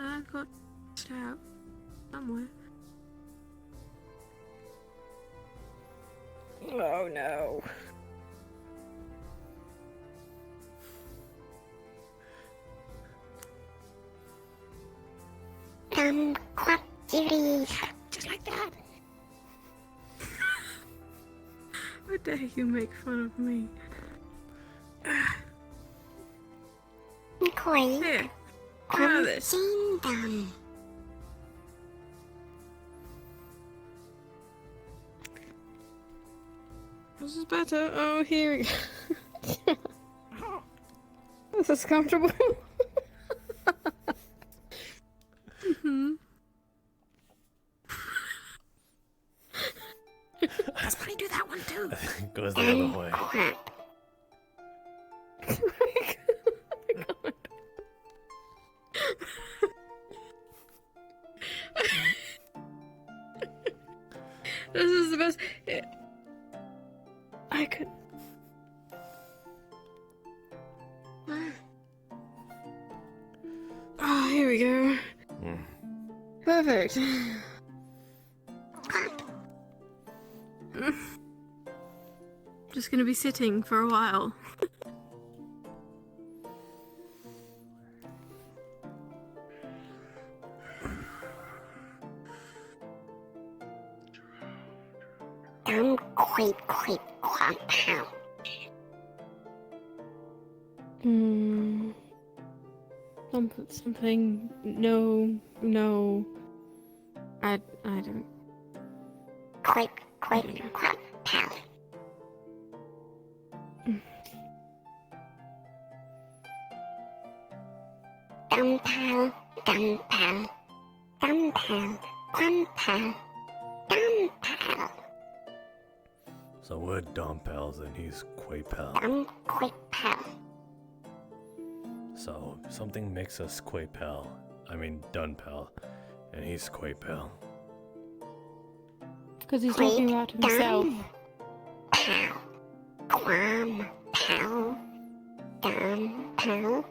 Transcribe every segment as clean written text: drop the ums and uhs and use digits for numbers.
I got out somewhere. Oh no. Clap, Judy. Just like that. How dare you make fun of me? Koi. Here, try this. Scene done. This is better. Oh, here we go. This is comfortable. Mm-hmm. Let's probably do that one too. I think it goes the other way. Crap. This is the best. I could. Oh, here we go. Perfect. Just gonna be sitting for a while. Quite, how. Something. No. I don't. Quite, how. Gunpal. So we're Dom pals and he's Quay pal. Quite pal. So something makes us Quay pal. I mean Dun pal. And he's Quay pal. Because he's talking about himself. Pal. Quam. Pal. Dun. Pal.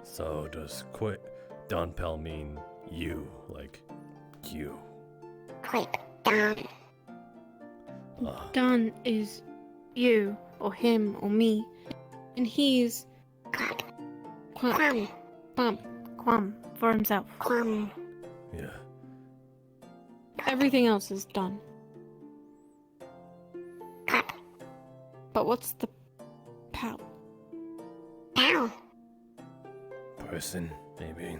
So does Dun pal mean you? Like you? Quite done. Don is you, or him, or me. And he's Quam for himself. Quam. Yeah. Everything else is done. Clap. But what's the pal? Pal. Person, maybe.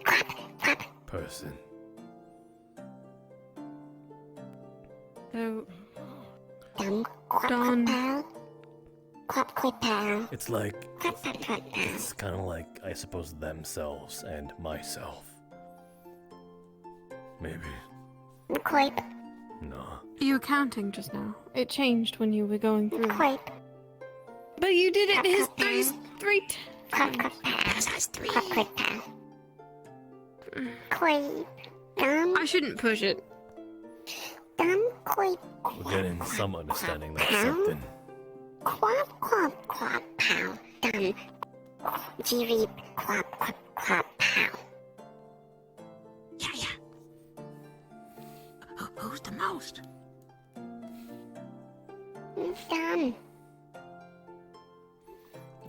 Clap. Person. So, Dun. Don. Pal. Quite pal. It's like Clap. it's kind of like I suppose themselves and myself. Maybe. Quite. No. You were counting just now. It changed when you were going through. Quite. But you did it his three Clap. times. Quite pal. Quite. Dun. I shouldn't push it. Dun. Quite. We're getting some understanding that's something. Quap, pal. Dun. Jiri, quap, pal. Yeah. Who's the most? Done.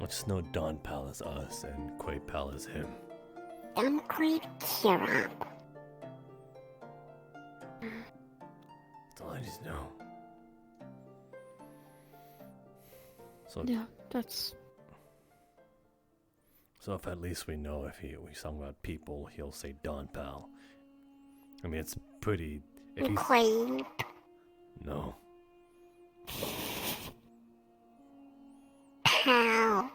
Let's know Don pal is us and Quay pal is him. Done quite syrup. That's all I just know. So Yeah, that's. So if at least we know if we talk about people, he'll say Don pal. I mean, it's pretty. If he's Quite. no, Pal.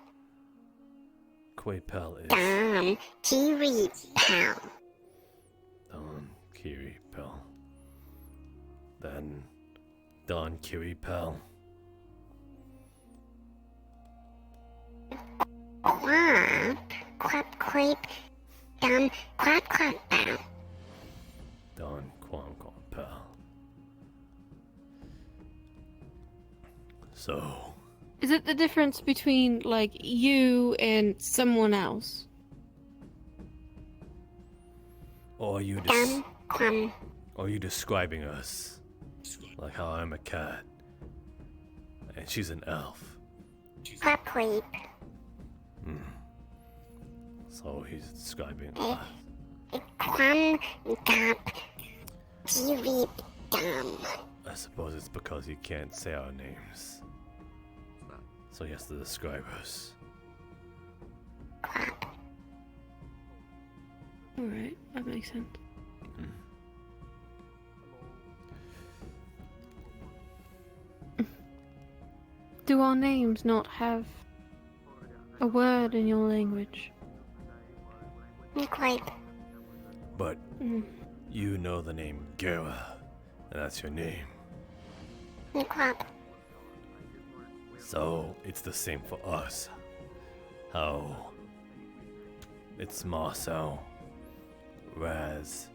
Quay pal is Dun. Jiri, pal. Don Kiri pal. Then Don Kiri pal. Quap, dun, quap, pal. Don Quam pal. So Is it the difference between, like, you and someone else? Or are you Dum Quam or are you describing us? Like how I'm a cat. And she's an elf. Quaqueep. So he's describing us. Quam Gap Jireep Dum. I suppose it's because he can't say our names. So he has to describe us. Quap. Alright, that makes sense. Do our names not have a word in your language? Quape. But you know the name Gera, and that's your name. Quap. So it's the same for us. How it's Masou, Raz,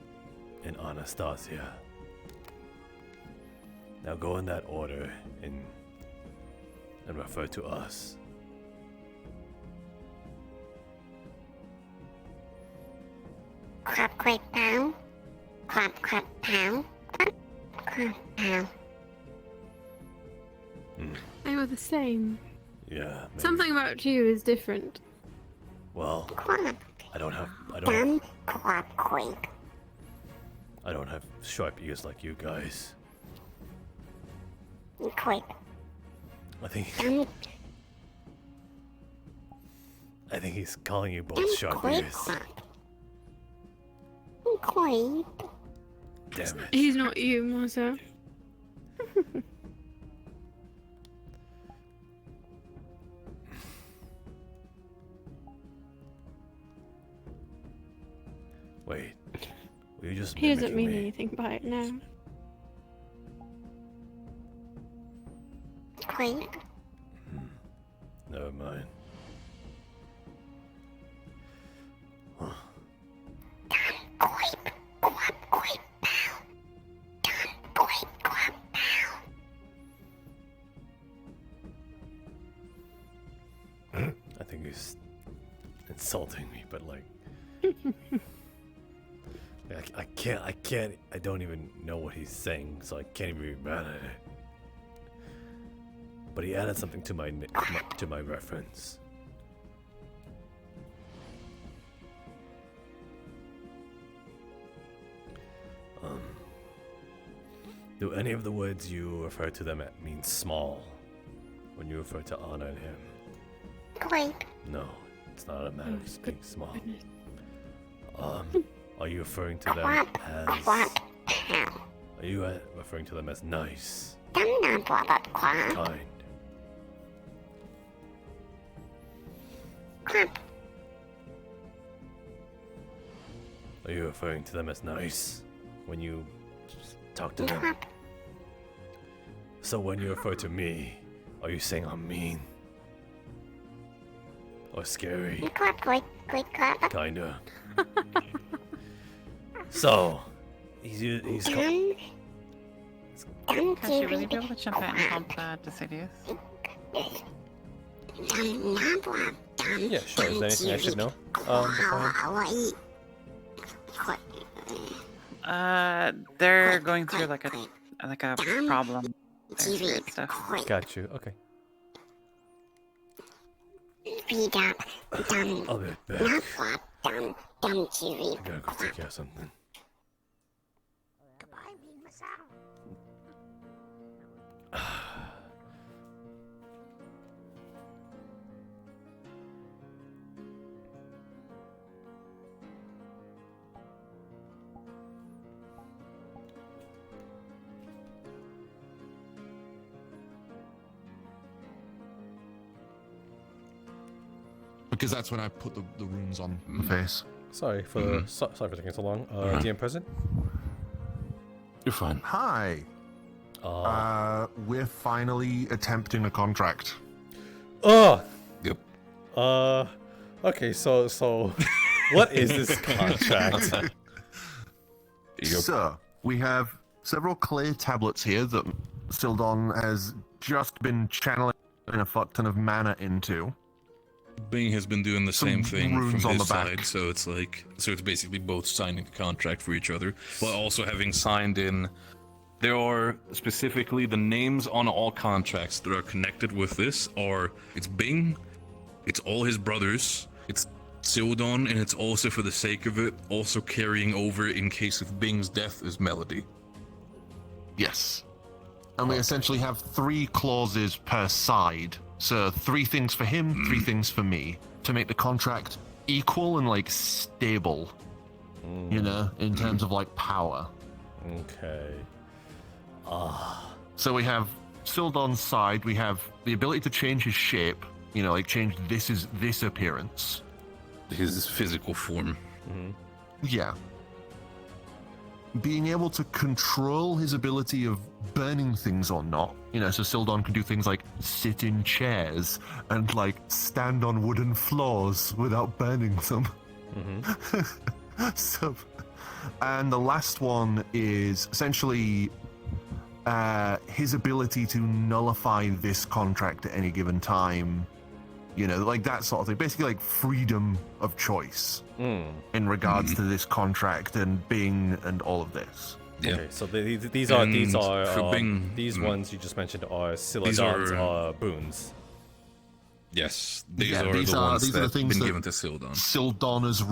and Anastasia. Now go in that order and refer to us. Quap Quape Pow. Quap Quap Pow. Quap Pow. They were the same. Yeah. Maybe. Something about you is different. Well, Quap. I don't have Dum Quap Quape. sharp ears like you guys. Quape. I think Dum he's calling you both sharp ears. Quape. Damn it. He's not you, Masou. Wait. Were you just He doesn't mimicking mean me? anything by it now. Quape. Never mind. Quape. Quap Quape Pow. Dum Quape Quap Pow. I think he's insulting me, but like, I don't even know what he's saying, so I can't even be mad at it. But he added something to my reference. Do any of the words you refer to them at mean small when you refer to Anna and him? Quape. No, it's not a matter of being small. Goodness. Are you referring to them Quap as? Quap Pow. Are you referring to them as nice, Dum Dum Quap Quap. kind? Quap. Are you referring to them as nice when you talk to them? Quap. So when you refer to me, are you saying I'm mean? Or scary? Quap Quape Quape Quap. Kinda. So, he's Dum. Dum Cassie, will you be Jireep able to jump out and help Decidius? Dum Nabwa. Dum. Yeah, sure. Is there anything I should know? Beforehand? Hawaii. They're going through like a problem. There's weird stuff. Got you. Okay. Read up. Dum. I'll be right back. Nabwa. Dum. Dum Jireep. I gotta go take care of something. Goodbye, me Masou. Because that's when I put the runes on the face. Sorry for taking so long. DM present. You're fine. Hi. We're finally attempting a contract. Oh. Yep. Okay. So, what is this contract? Yep. Sir, we have several clear tablets here that Sildon has just been channeling a fuck ton of mana into. Bing has been doing the Some same thing runes from on his the back. side, so it's like, so it's basically both signing a contract for each other, but also having signed in. There are specifically the names on all contracts that are connected with this are, it's Bing, it's all his brothers, it's Sildon, and it's also, for the sake of it, also carrying over in case of Bing's death is Melody. Yes. And we essentially have 3 clauses per side. So 3 things for him, 3 things for me, to make the contract equal and like stable, you know, in terms of like power. Okay. So we have Sildon's side, we have the ability to change his shape, you know, like change this appearance. His physical form. Yeah. Being able to control his ability of burning things or not. You know, so Sildon can do things like sit in chairs and like stand on wooden floors without burning them. So, and the last one is essentially his ability to nullify this contract at any given time. You know, like that sort of thing. Basically, like freedom of choice in regards to this contract and Bing and all of this. Yeah. Okay, so these And are for Bing, these ones you just mentioned are These Siladon's are- boons. Yes, these Yeah, are these the are- ones these are that the things been that- given to Sildon. Sildon has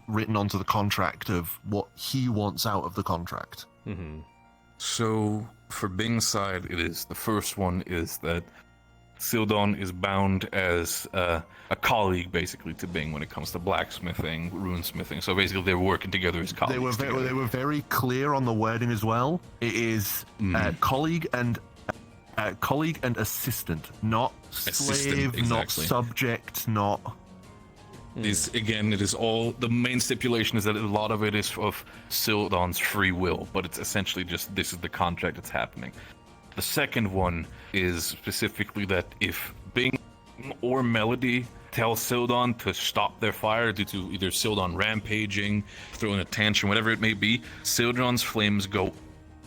written onto the contract of what he wants out of the contract. So for Bing's side, it is the first one is that Sildon is bound as a colleague, basically, to Bing when it comes to blacksmithing, runesmithing. So basically, they're working together as colleagues. They were very clear on the wording as well. It is colleague and assistant, not slave, Assistant, not exactly. subject, not. Is again, it is all the main stipulation is that a lot of it is of Sildon's free will, but it's essentially just this is the contract that's happening. The second one is specifically that if Bing or Melody tell Sildon to stop their fire due to either Sildon rampaging, throwing a tantrum, whatever it may be, Sildon's flames go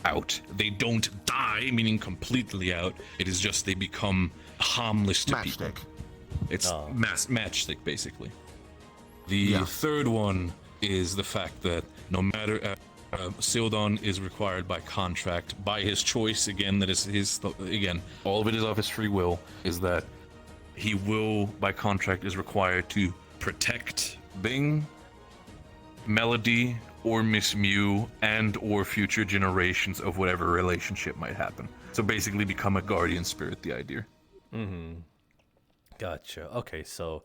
out. They don't die, meaning completely out. It is just they become harmless to people. Matchstick. It's matchstick, basically. The third one is the fact that no matter Sildon is required by contract, by his choice, again, that is his, again, all of it is of his free will, is that he will, by contract, is required to protect Bing, Melody, or Miss Mew, and or future generations of whatever relationship might happen. So basically become a guardian spirit, the idea. Gotcha. Okay, so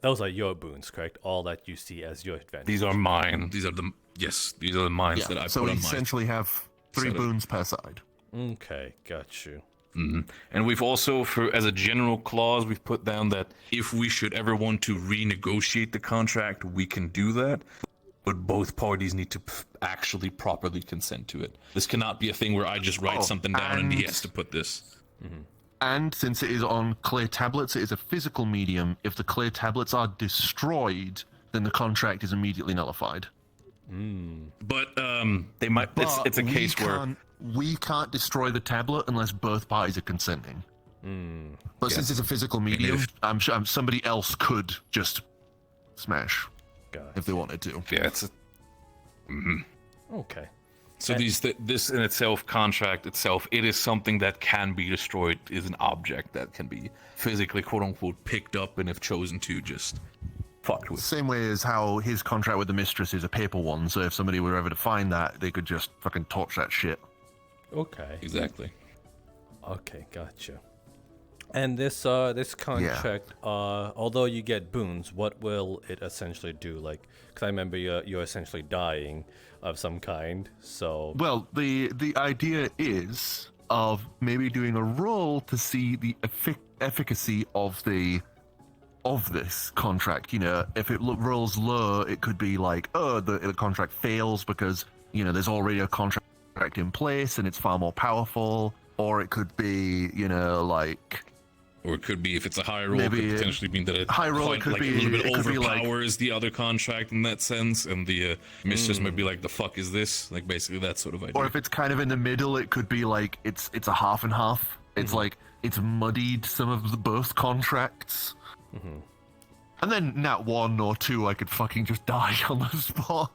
those are your boons, correct? All that you see as your advantage. These are mine. These are the mines that I So put we on mine. essentially have 3 setup. boons per side. Okay, got you. And we've also, as a general clause, we've put down that if we should ever want to renegotiate the contract, we can do that. But both parties need to actually properly consent to it. This cannot be a thing where I just write something down and he has to put this. And since it is on clay tablets, it is a physical medium. If the clay tablets are destroyed, then the contract is immediately nullified. But they might. It's a case where we can't destroy the tablet unless both parties are consenting. But since it's a physical medium, I'm sure somebody else could just smash if they wanted to. yeah, it's. Okay. So this in itself, contract itself, it is something that can be destroyed. Is an object that can be physically, quote unquote, picked up, and if chosen to, just fucked with. Same way as how his contract with the mistress is a paper one, so if somebody were ever to find that, they could just fucking torch that shit. Okay. Exactly. Okay, gotcha. And this contract, although you get boons, what will it essentially do? Like, because I remember you're essentially dying of some kind. So Well, the idea is of maybe doing a roll to see the efficacy of this contract. You know, if it rolls low, it could be like, oh, the contract fails because, you know, there's already a contract in place and it's far more powerful. Or it could be, you know, like... Or it could be, if it's a high roll, it Maybe could potentially mean that it high roll, quite, it could like, be- a little bit it could be like- overpowers the other contract in that sense, and the mistress might be like, the fuck is this? Like, basically that sort of idea. Or if it's kind of in the middle, it could be like it's a half and half. It's like it's muddied some of the both contracts. And then nat 1 or 2, I could fucking just die on the spot.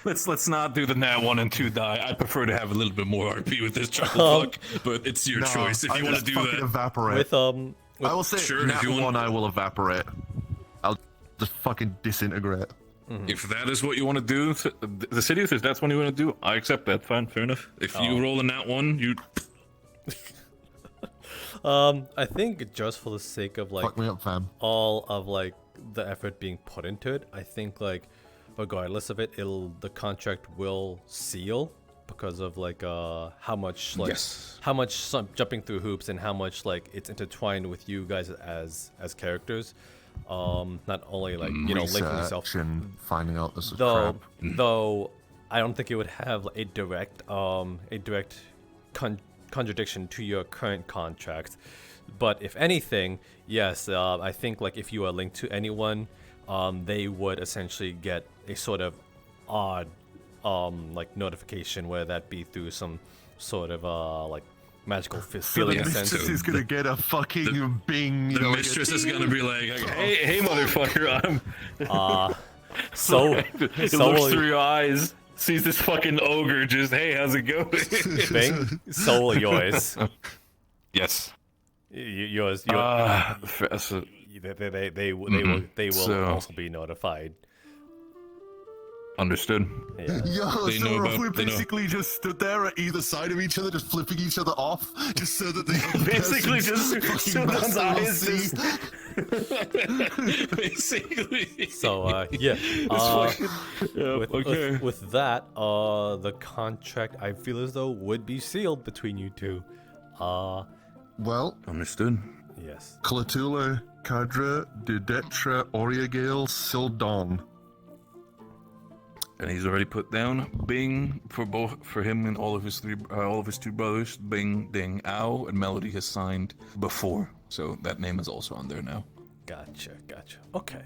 Let's not do the nat 1 and 2 die. I prefer to have a little bit more RP with this chuckle fuck, but it's your choice if you want to do that. Evaporate. With I will say Sure, nat if you 1 want- I will evaporate. I'll just fucking disintegrate. If that is what you want to do, the Sidious, if that's what you want to do, I accept that. Fine, fair enough. If you roll a nat 1, you... I think just for the sake of like Fuck me up, fam. all of like the effort being put into it, I think like regardless of it, the contract will seal because of like how much like Yes. how much jumping through hoops and how much like it's intertwined with you guys as characters. Not only like linking yourself, Research and finding out this is though crap. though I don't think it would have a direct contradiction to your current contract. But if anything, yes, I think like if you are linked to anyone, they would essentially get a sort of odd like notification, whether that be through some sort of like magical So the feeling mistress sense. is gonna get a fucking bing. You The know, mistress is gonna be like, hey motherfucker, I'm... So It so looks will, through your eyes, sees this fucking ogre just, hey, how's it going? Bing, so will yours. Yes. Yours. They will So- also be notified. Understood. Yeah. Yo, They know so about- we they know- basically just stood there at either side of each other, just flipping each other off, just so that the other Basically person's just fucking Sildan's master will eyes see. Basically. So yeah. With that, the contract I feel as though would be sealed between you two. Well, Understood. Yes. Clatula, Cadra, Didetra, Oriagale, Sildon. And he's already put down Bing for him and all of his two brothers. Bing, Ding, Ow, and Melody has signed before, so that name is also on there now. Gotcha. Okay.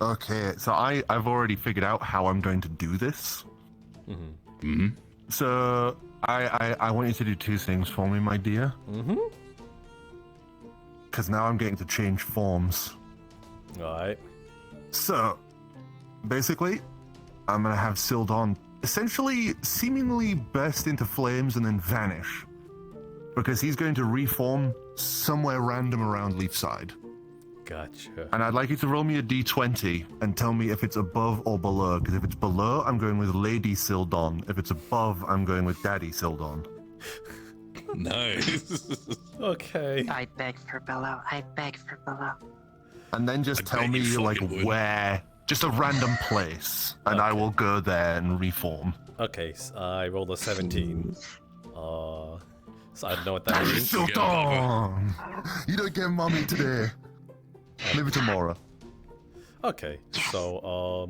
Okay, so I've already figured out how I'm going to do this. Mm-hmm. So I want you to do two things for me, my dear. Mm-hmm. Because now I'm getting to change forms. Alright. So, basically, I'm gonna have Sildon essentially seemingly burst into flames and then vanish. Because he's going to reform somewhere random around Leafside. Gotcha. And I'd like you to roll me a d20 and tell me if it's above or below. Because if it's below, I'm going with Lady Sildon. If it's above, I'm going with Daddy Sildon. Nice. Okay. I beg for below. I beg for below. And then just I tell bet me you like fucking would. where, just a random place, and I will go there and reform. Okay, so I rolled a 17. So I don't know what that Daddy means. Sildon! You don't get mommy today. Maybe tomorrow. Okay, so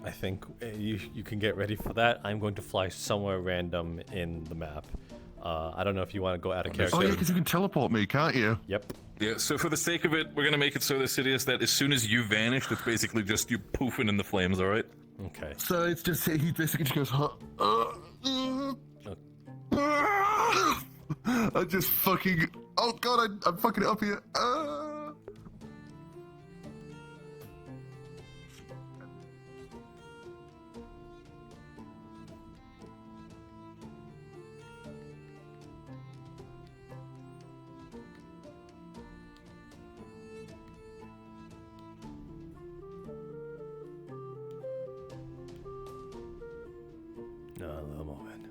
I think you can get ready for that. I'm going to fly somewhere random in the map. I don't know if you want to go out of character. Oh yeah, because you can teleport me, can't you? Yep. Yeah, so for the sake of it, we're gonna make it so Sidious that as soon as you vanish, it's basically just you poofing in the flames, alright? Okay. So it's just, he basically just goes, I just fucking, oh god, I'm fucking up here. No, a little moment.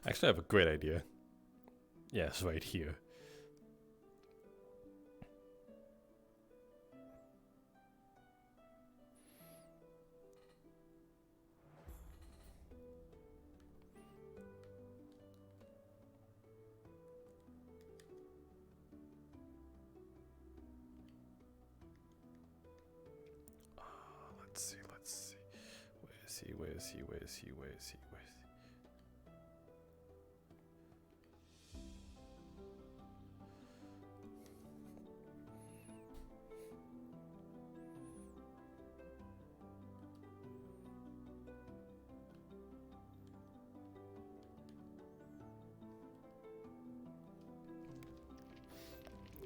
Actually, I have a great idea. Yes, right here. Let's see. Where is Where is he?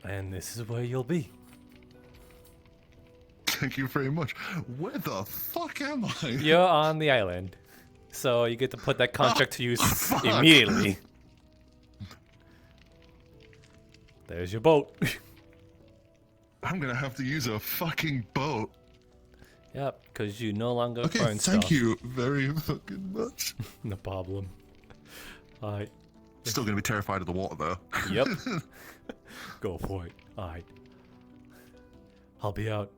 And this is where you'll be. Thank you very much. Where the fuck am I? You're on the island. So you get to put that contract to use fuck. immediately. There's your boat. I'm gonna have to use a fucking boat. Yep, because you no longer Okay, burn thank stuff. you very fucking much. No problem. Alright. Still gonna be terrified of the water though. Yep. Go for it. Alright. I'll be out.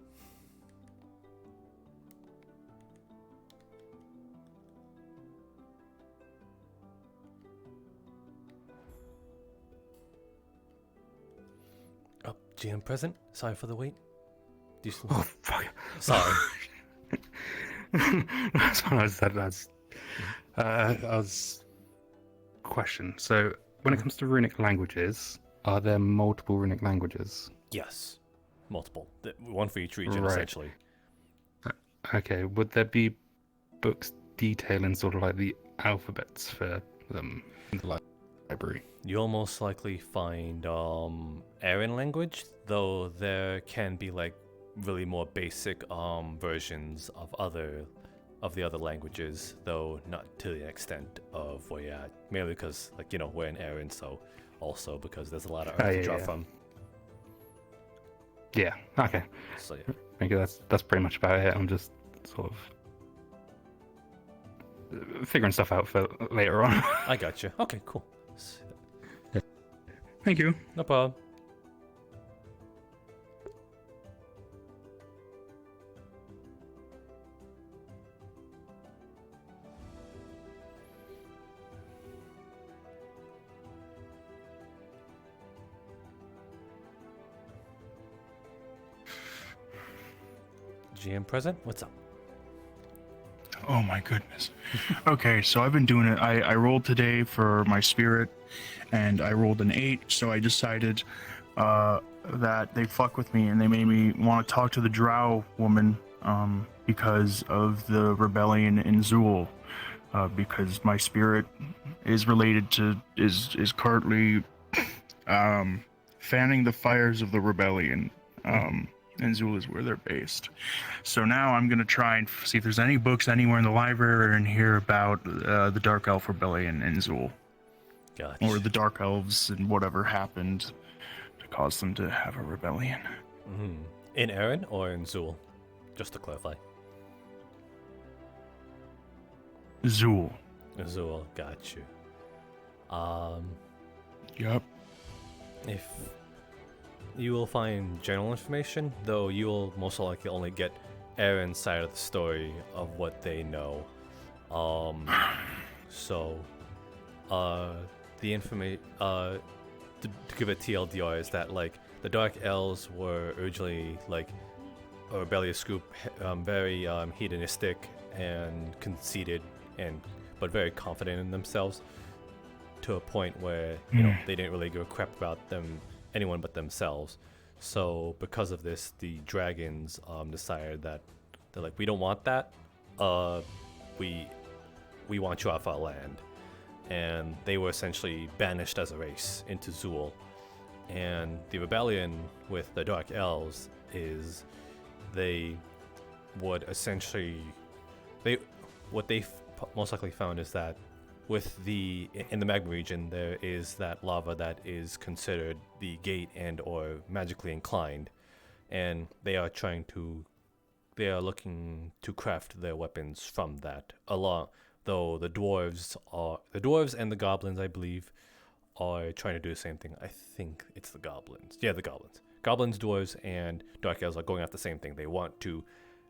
Oh, GM present. Sorry for the wait. Oh, fuck. Sorry. That's I was question. So when it comes to runic languages, are there multiple runic languages? Yes. Multiple. One for each region, Right. essentially. Okay, would there be books detailing sort of like the alphabets for them in the library? You'll most likely find Aryan language, though there can be like really more basic versions of the other languages, though not to the extent of where you're at. Mainly because we're in Aryan, so also because there's a lot of earth to draw from. Yeah. Okay. So yeah. I think that's pretty much about it. I'm just sort of figuring stuff out for later on. I got you. Okay, cool. Thank you. No problem. GM present? What's up? Oh my goodness. Okay, so I've been doing it. I rolled today for my spirit, and I rolled an 8, so I decided that they fuck with me, and they made me want to talk to the drow woman because of the rebellion in Zool. Because my spirit is related to, is currently fanning the fires of the rebellion. And Zool is where they're based. So now I'm going to try and see if there's any books anywhere in the library or in here about the Dark Elf Rebellion in Zool. Gotcha. Or the Dark Elves and whatever happened to cause them to have a rebellion. Mm-hmm. In Aaron or in Zool? Just to clarify. Zool. Zool, got you. Yep. If you will find general information, though you will most likely only get Aaron's side of the story of what they know. The information, to give a TLDR, is that the Dark Elves were originally a rebellious group, very hedonistic and conceited, but very confident in themselves, to a point where they didn't really give a crap about anyone but themselves. So because of this, the dragons decided that they're like, we don't want that. We want you off our land. And they were essentially banished as a race into Zool. And the rebellion with the Dark Elves is they would essentially what they most likely found is that in the magma region, there is that lava that is considered the gate and or magically inclined, and they are looking to craft their weapons from that. Though the dwarves and the goblins, I believe, are trying to do the same thing. I think it's the goblins. Yeah, the goblins. Goblins, dwarves, and dark elves are going after the same thing. They want to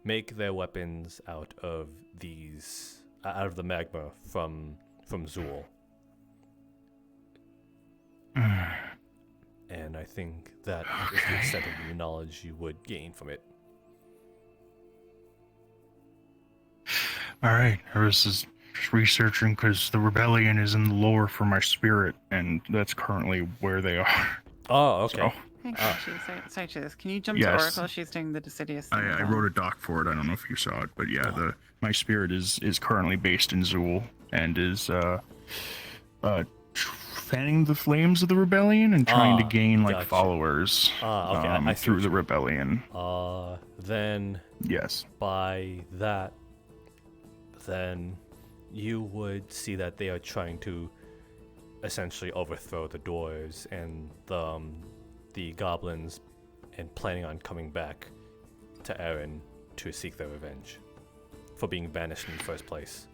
make their weapons out of the magma from Zool. And I think that is the extent of the knowledge you would gain from it. All right, I was just researching because the rebellion is in the lore for my spirit, and that's currently where they are. Oh, okay. So, Hey, sorry, Chase. Can you jump Yes. to Oracle? She's doing the Decidius thing. I wrote a doc for it. I don't know if you saw it, but yeah, my spirit is currently based in Zool and is fanning the flames of the rebellion and trying to gain like gotcha. followers Okay, I see through what the you- rebellion. Then Yes. by that, then you would see that they are trying to essentially overthrow the dwarves and the goblins, and planning on coming back to Erin to seek their revenge for being banished in the first place.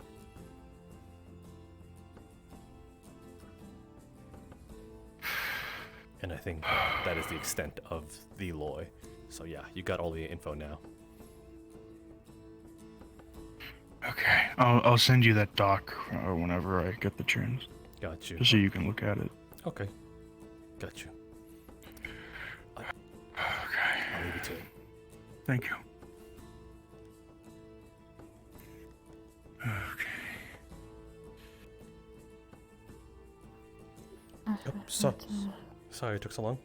And I think that is the extent of the lore. So yeah, you got all the info now. Okay, I'll send you that doc whenever I get the chance, Got you. just so you can look at it. Okay. Got you. Okay. I'll leave it to it. Thank you. Okay. Yep. Sorry it took so long.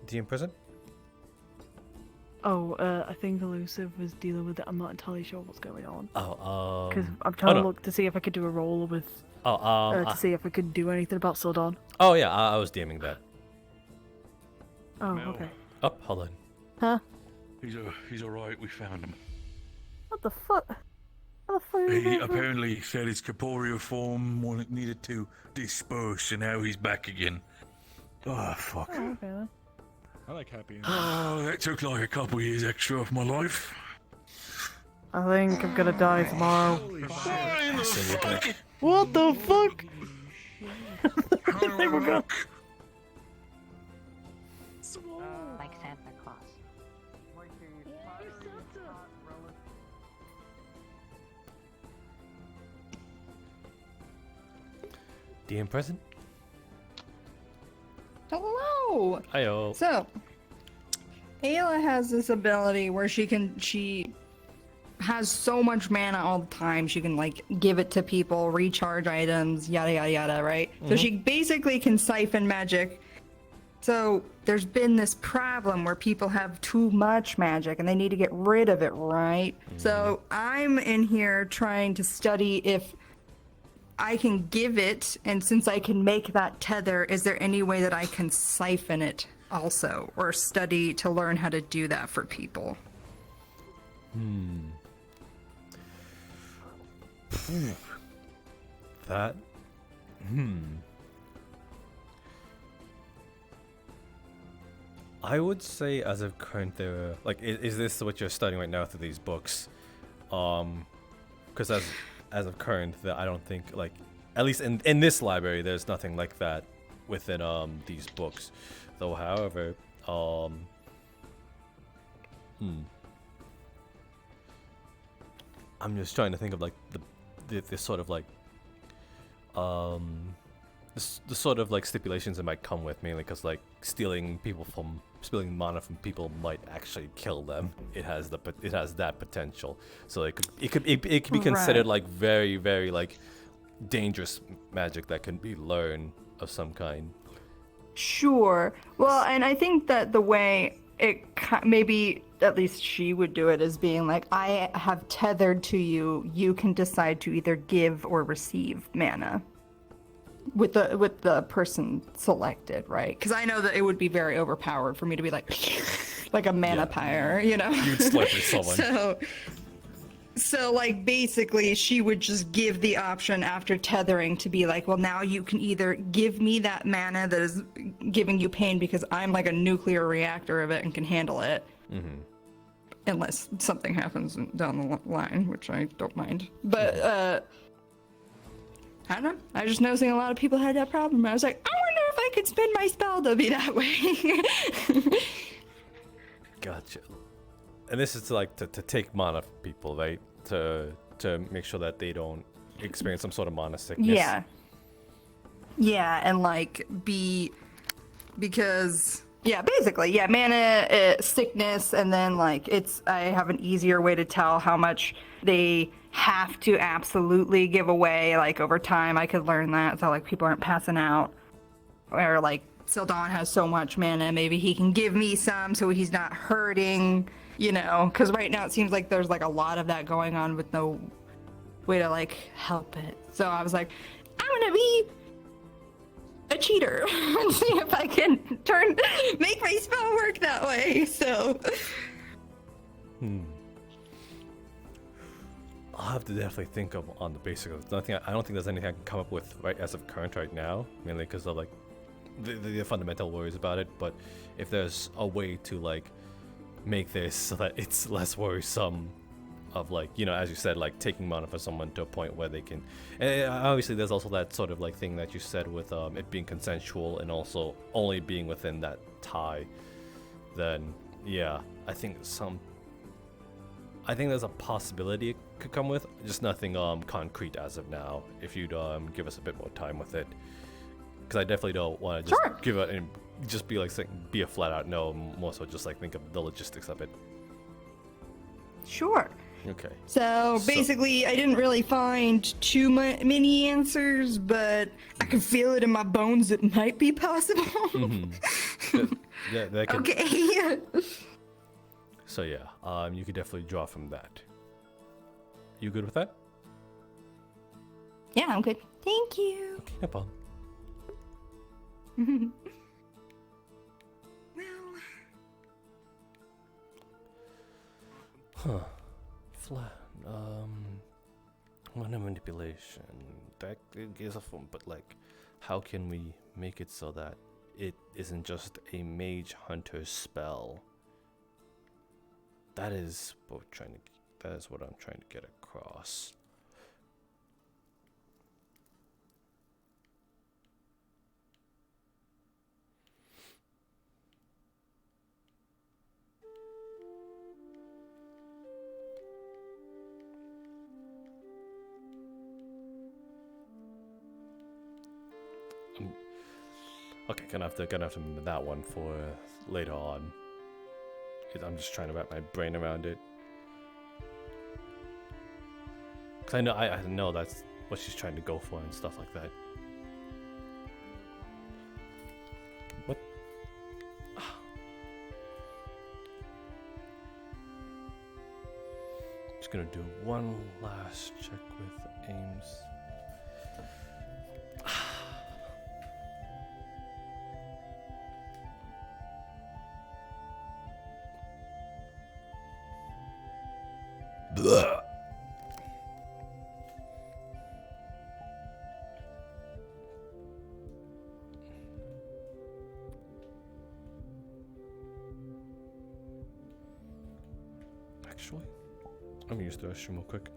DM present? Oh, I think Elusive was dealing with it. I'm not entirely sure what's going on. Oh, Because I'm trying to no. look to see if I could do a roll with, Oh, to see if I could do anything about Sildon. oh yeah, I was DMing that. Oh, No. okay. Oh, hold on. Huh? He's alright, we found him. What the fuck? What the fuck? He apparently said his corporeal form needed to disperse, and now he's back again. Oh, fuck. Oh, okay then. I like happy. Oh, that took like a couple years extra of my life. I think I'm gonna die tomorrow. Fuck. What the fuck? Like Santa Claus. DM present? Hello. Hiyo. So, Ayla has this ability where she has so much mana all the time. She can like give it to people, recharge items, yada yada yada, right? So she basically can siphon magic. So there's been this problem where people have too much magic and they need to get rid of it, right? So I'm in here trying to study if I can give it, and since I can make that tether, is there any way that I can siphon it also, or study to learn how to do that for people? That. I would say, as of current, there. Like, is this what you're studying right now through these books? Because as of current, that I don't think, like, at least in this library, there's nothing like that within these books. Though, however, I'm just trying to think of like the sort of like the sort of like stipulations that might come with, mainly because like stealing mana from people might actually kill them. It has that potential. So it could be considered like very, very like dangerous magic that can be learned of some kind. Sure. Well, and I think that the way maybe at least she would do it is being like, I have tethered to you. You can decide to either give or receive mana with the person selected, right? Because I know that it would be very overpowered for me to be like a mana pyre, you know. You'd slightly someone. So like basically she would just give the option after tethering to be like, well, now you can either give me that mana that is giving you pain because I'm like a nuclear reactor of it and can handle it. Mm-hmm. Unless something happens down the line, which I don't mind. But I don't know. I was just noticing a lot of people had that problem. I was like, I wonder if I could spin my spell to be that way. Gotcha. And this is like to take mana from people, right? To make sure that they don't experience some sort of mana sickness. Yeah. Yeah, and like because basically, mana, sickness, and then like I have an easier way to tell how much they have to absolutely give away. Like over time, I could learn that, so like people aren't passing out. Or like Sildon has so much mana, maybe he can give me some so he's not hurting. You know, because right now it seems like there's like a lot of that going on with no way to like help it. So I was like, I'm gonna be a cheater and see if I can make my spell work that way. So I'll have to definitely think of on the basic of nothing. I don't think there's anything I can come up with right as of current right now, mainly because of like the fundamental worries about it. But if there's a way to like make this so that it's less worrisome of like, you know, as you said, like taking mana for someone to a point where they can, and obviously there's also that sort of like thing that you said with it being consensual and also only being within that tie, then yeah, I think there's a possibility it could come with, just nothing concrete as of now, if you'd give us a bit more time with it, because I definitely don't want to just give it and just be like be a flat out no, more so just like think of the logistics of it. sure. Okay. So basically, I didn't really find too many answers, but I can feel it in my bones. It might be possible. That can, okay. So yeah, you could definitely draw from that. You good with that? Yeah, I'm good. Thank you. Okay, no problem. Huh. Flat. Mana manipulation. That is a fun, but like, how can we make it so that it isn't just a mage hunter spell? That is what I'm trying to get across. Okay, gonna have to remember that one for later on. I'm just trying to wrap my brain around it. Cause I know that's what she's trying to go for and stuff like that. What? Just gonna do one last check with Ames. Blah. Actually, I'm gonna use the restroom real quick.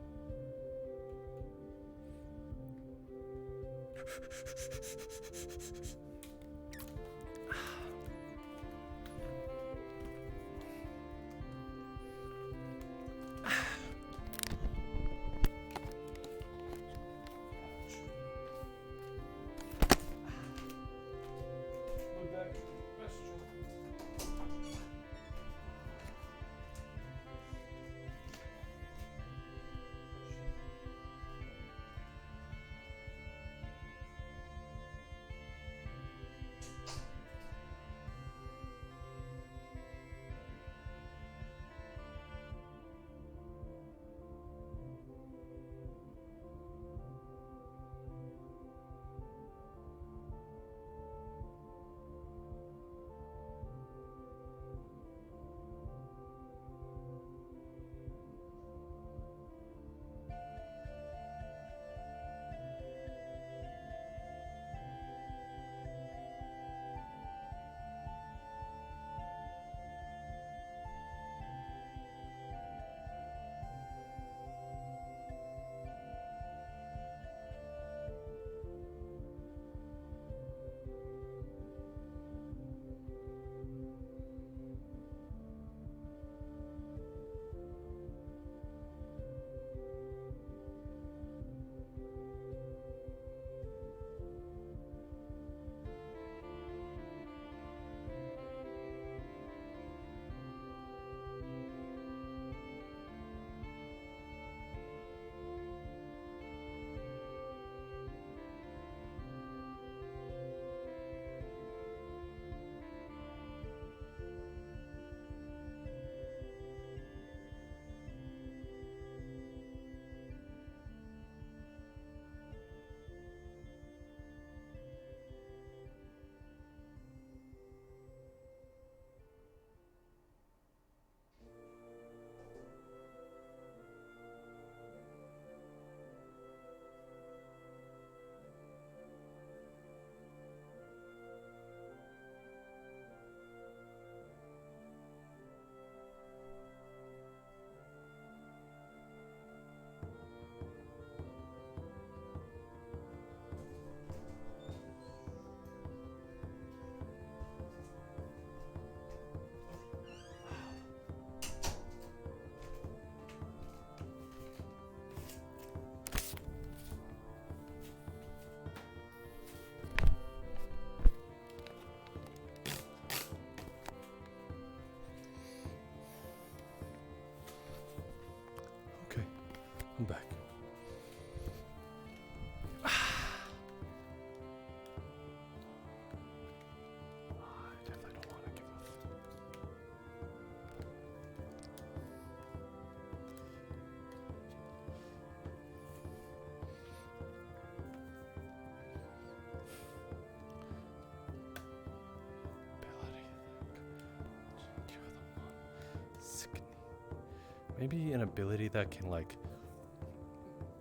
Maybe an ability that can like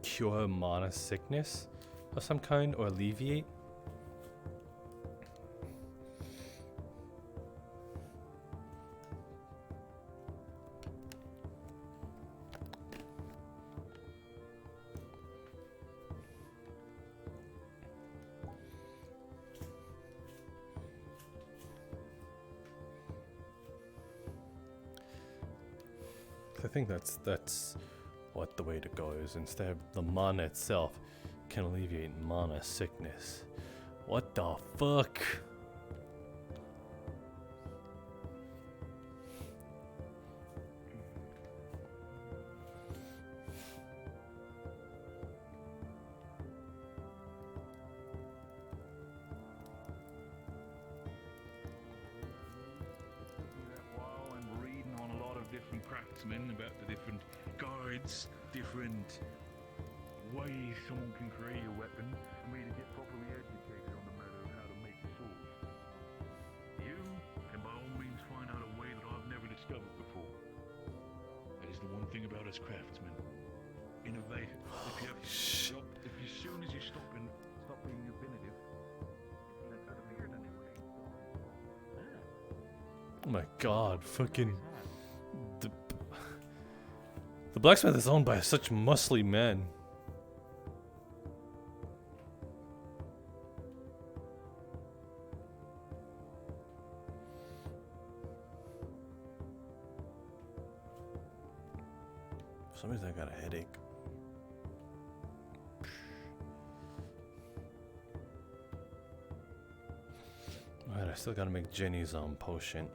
cure mana sickness of some kind or alleviate. I think that's what the way to go is. Instead of the mana itself can alleviate mana sickness. What the fuck? While and reading on a lot of different craftsmen about the different guides, different ways someone can create a weapon, for me to get properly educated on the matter of how to make a sword. You can by all means find out a way that I've never discovered before. That is the one thing about us craftsmen. Innovative. If as soon as you stop being definitive, that's how to beard anyway. Oh my god, fucking the blacksmith is owned by such muscly men. For some reason I got a headache. Alright, I still gotta make Jenny's potion.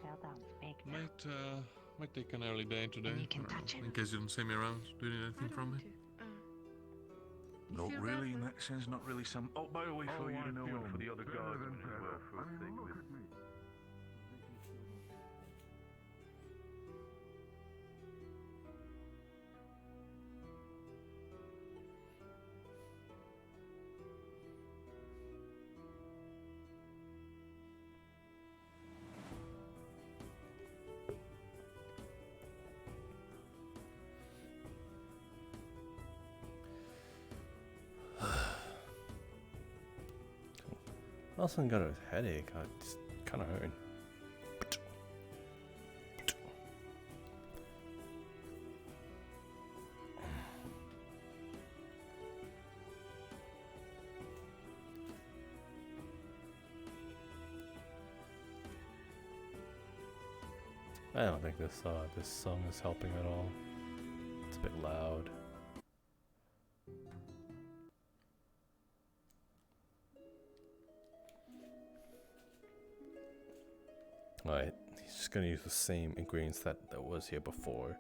Seldon's big now. Might take an early day today. And you can touch it. In case you don't see me around. Do you need anything from me? Not really, in that sense, not really some... Oh, by the way, for you to know and for the other guards as well, first thing with... Also got a headache. It's kind of hurting. I don't think this song is helping at all. It's a bit loud. Alright, he's just gonna use the same ingredients that was here before.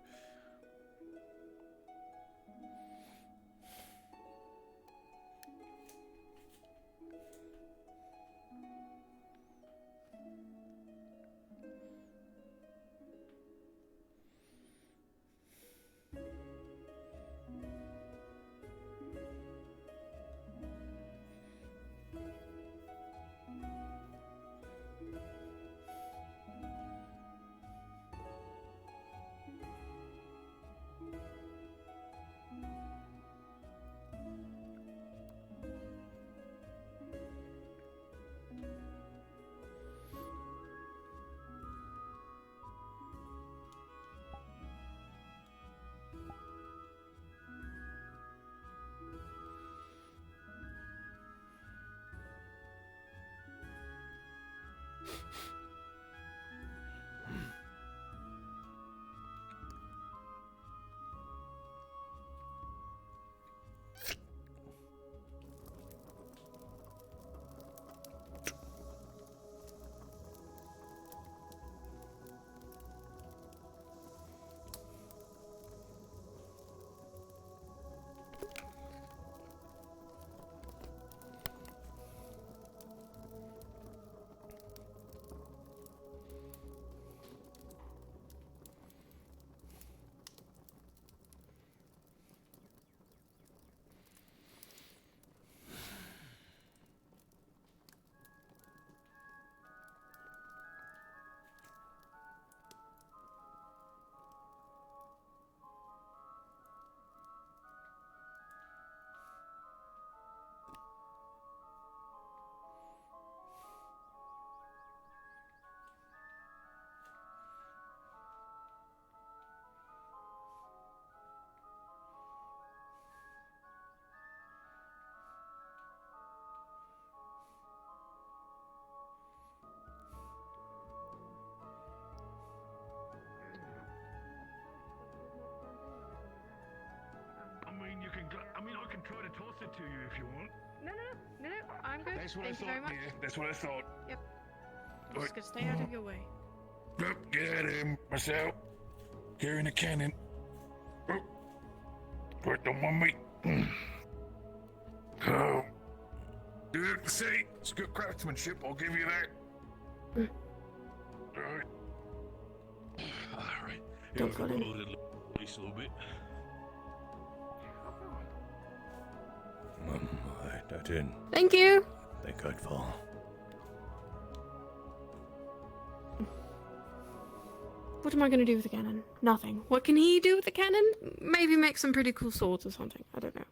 it to you if you want. No, I'm good. That's what Thank I you very thought. much. Yeah, that's what I thought. Yep. I'm just gonna stay out of your way. Yep, get him, Masou. Carrying a cannon. Put them on me. Oh. Do it, see? It's good craftsmanship, I'll give you that. Alright. Alright. Don't fall in. Hold it at least a little bit. I didn't Thank you. think I'd fall. What am I gonna do with the cannon? Nothing. What can he do with the cannon? Maybe make some pretty cool swords or something. I don't know.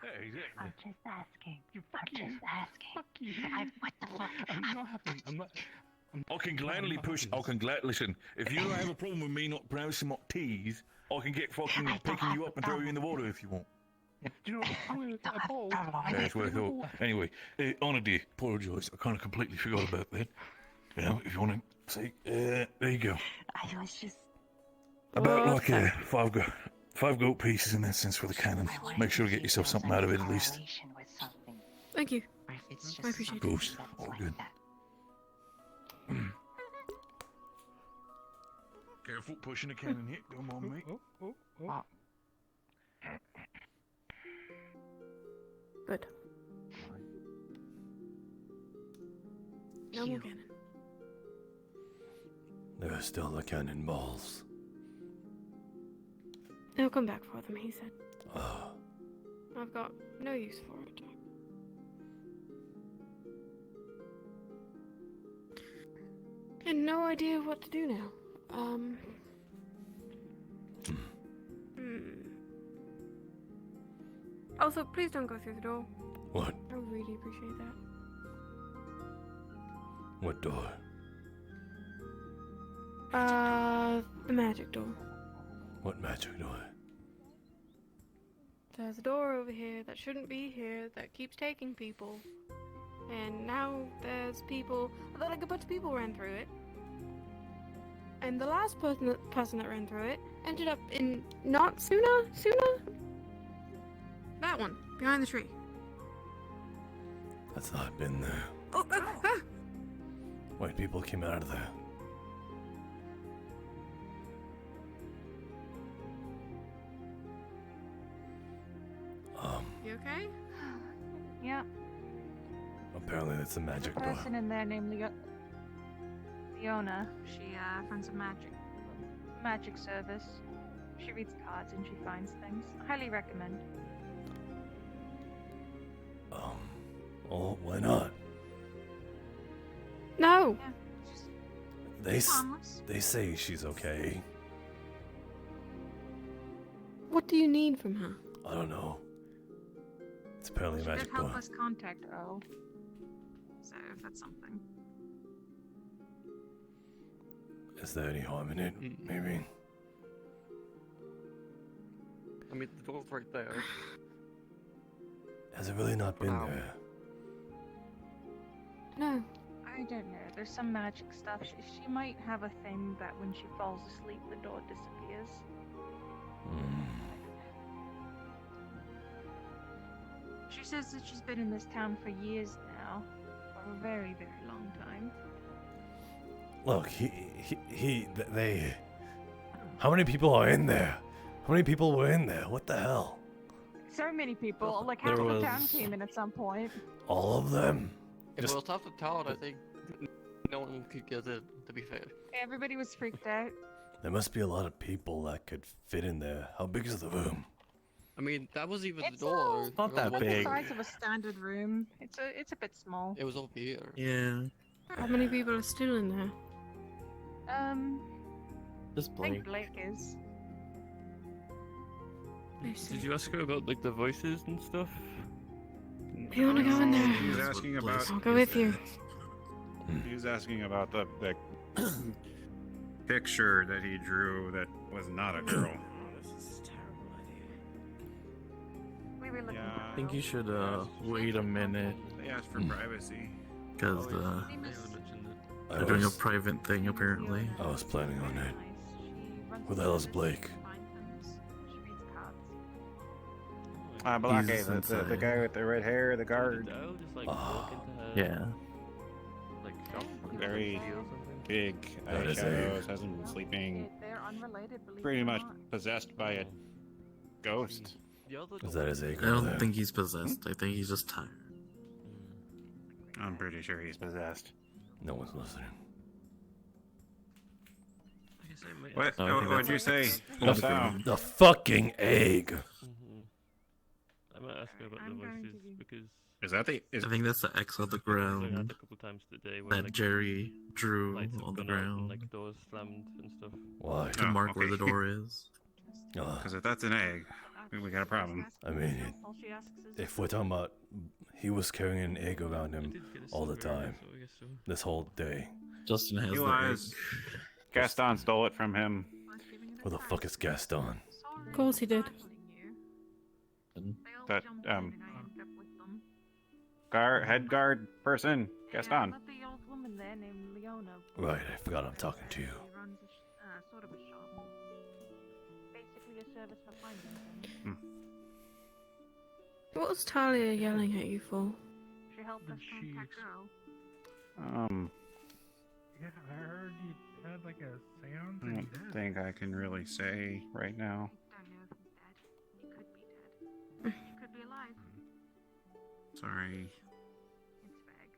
Hey, I'm just asking. Fuck you. Just asking. Fuck you. What the fuck? I'm not having. I'm not. I can gladly push. I can listen. If you don't have a problem with me not pronouncing my T's, I can get fucking picking you up and throw you in the water if you want. Do you know what? I'm gonna get a ball. That's what I thought. Anyway, on a day, apologise. I kind of completely forgot about that. You know, if you want to say, there you go. I was just. About like five gold pieces in that sense for the cannon. Make sure to get yourself something out of it at least. Thank you. It's I appreciate it. Ghost, all good. Careful pushing the cannon hit. Come on, mate. Good. No more cannon. There are still the cannonballs. He'll come back for them, he said. Oh, I've got no use for it. And no idea what to do now. Also, please don't go through the door. what? I would really appreciate that. What door? The magic door. What magic door? There's a door over here that shouldn't be here that keeps taking people. And now there's people. I thought like a bunch of people ran through it. And the last person that ran through it ended up in not Suna? That one, behind the tree. That's not been there. Oh, White people came out of there. You okay? Yeah. Apparently that's a magic There's a door. person in there named Leona. She runs a magic service. She reads cards and she finds things. Highly recommend. Well, why not? No. Yeah, it's just They harmless. they say she's okay. What do you need from her? I don't know. It's apparently a She did magic help door. us contact O. So if that's something. Is there any harm in it? Maybe. I mean, the door's right there. Has it really not been there? No. I don't know. There's some magic stuff. She might have a thing that when she falls asleep, the door disappears. She says that she's been in this town for years now. For a very, very long time. Look, they. How many people are in there? How many people were in there? What the hell? So many people. Like half the town came in at some point. All of them? If it was half the town, I think no one could get in, to be fair. Everybody was freaked out. There must be a lot of people that could fit in there. How big is the room? I mean, that was even It's the door. not that It's the size of a standard room. It's a bit small. It was over here. Yeah. How many people are still in there? Just I think Blake is. Did you ask her about like the voices and stuff? If you want to go in there, He was asking about. I'll go with you. He was asking about the picture that he drew that was not a girl. think you should wait a minute. They asked for privacy. Because I they're doing a was- private thing apparently. I was planning on it. Who the hell is Blake? Balake, He's the inside. guy with the red hair, the guard. Yeah. Very big That is shadows, hasn't been sleeping. Pretty much possessed by a ghost. Is that his egg I over don't there? think he's possessed. I think he's just tired. I'm pretty sure he's possessed. No one's listening. What? Oh, I think What'd you that's- say? that's Masou? good. The fucking egg! I might ask her about the voices because Is that the? Is I think that's the X on the a ground couple times today when that like Jerry drew lights have on the gone out and, ground like doors slammed and stuff. Why? to mark where the okay. door is. Because if that's an egg, we got a problem. I mean, if we're talking about, he was carrying an egg around him all the time, this whole day. Justin has He the lies. Gaston stole it from him. Where the fuck is Gaston? Of course he did. That head guard person, Gaston. The old woman there named Leona. Right, I forgot I'm talking to you. She runs a sort of a shop. Basically a service for finding things. What was Talia yelling at you for? She helped us contact girl. Yeah, I heard you had like a seance. I don't think I can really say right now. Don't know if he's dead. He could be dead. He could be alive. Sorry. It's vague.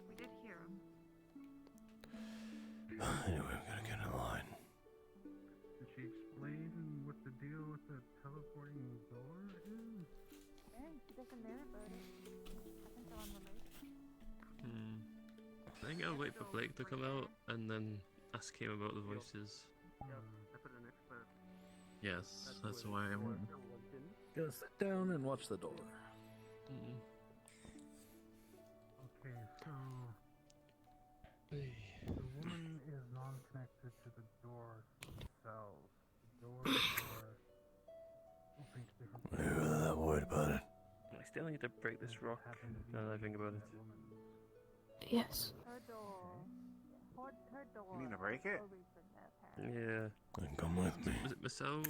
We did hear him. Anyway, I'm gonna get in line. Did she explain what the deal with the teleporting door is? Yeah, she doesn't know about it. I think they're unrelated. I think I'll wait for Blake to come out and then ask him about the voices. Yes, that's why I'm gonna sit down and watch the door. Okay, so the woman is non-connected to the doors themselves. The doors are open to different. I'm not really that worried about it. I still need to break this rock now that I think about it. Yes. Her door. Her door. You need to break it? Yeah. Then come with me. Was it Masou?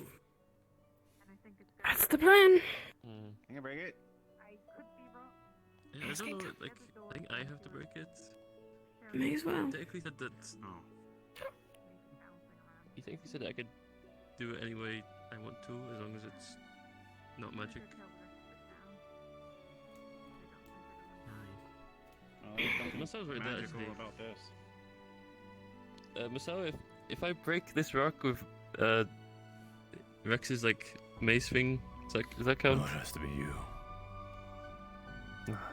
That's the plan. Can you break it? I could be wrong. Yeah, I don't know. Like, I think I have to break it. May as well. Technically said that. You think he said I could do it any way I want to, as long as it's not magic. Masou's right there. Magical about this. Masou, if I break this rock with Rex's like mace thing, does that count? No, it has to be you.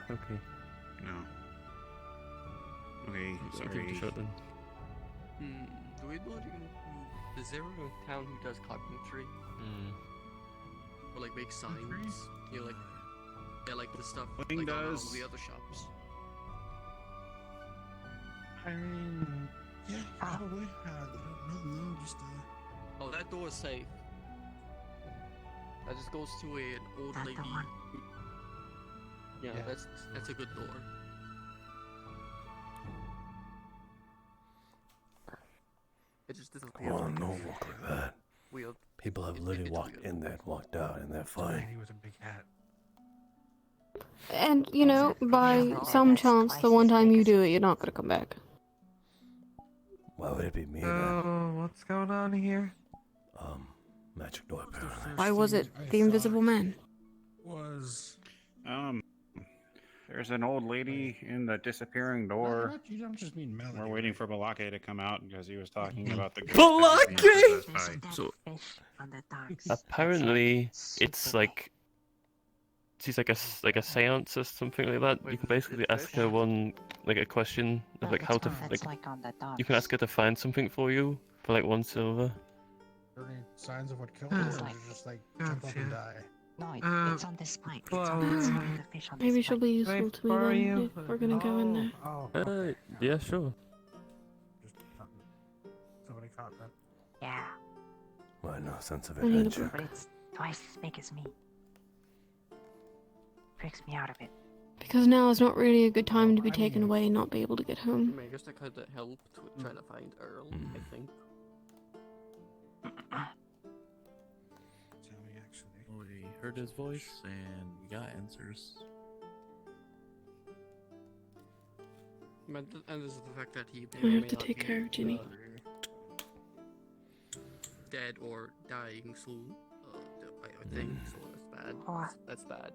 Okay. No. Okay, I'll give it sorry. a shot then. Do we know anyone? Is there anyone in town who does carpentry? Or like make signs? You know, like like the stuff Wing like on all does. the other shops. I mean, yeah, probably. No, just Oh, that door is safe. That just goes to an old lady. Yeah, Yeah. that's a good door. It just doesn't. Come on, don't walk like that. Weird. People have literally walked in there and walked out, and they're fine. He was a big hat. And, you know, by some chance, the one time you do it, you're not gonna come back. Why would it be me then? Oh, what's going on here? Magic door apparently. Why was it the Invisible Man? was. There's an old lady in the disappearing door. You don't just mean Melody. We're waiting for Balake to come out because he was talking about the Balake! So on the dark apparently, it's like she's like a seance or something like that. You can basically ask her a question of like how to on the dark. you can ask her to find something for you for like 1 silver. Are there any signs of what killed her, or did you just like jump up and die? No, it's on this pipe. It's well, on this pipe. The fish on this Maybe she'll pipe. be useful to me then, if we're gonna go in there. Oh, Yeah, sure. somebody caught that. Yeah, Why no sense of I need a adventure? but it's twice as big as me. freaks me out a bit. Because now is not really a good time to be taken away and not be able to get I home. mean, I guess that kind of helped with trying to find Earl, I think. Tell me, actually. We heard his voice and we got answers. And this is the fact that he I may or have may to not take be, care of Ginny. Dead or dying soon. I think so. That's bad. That's bad.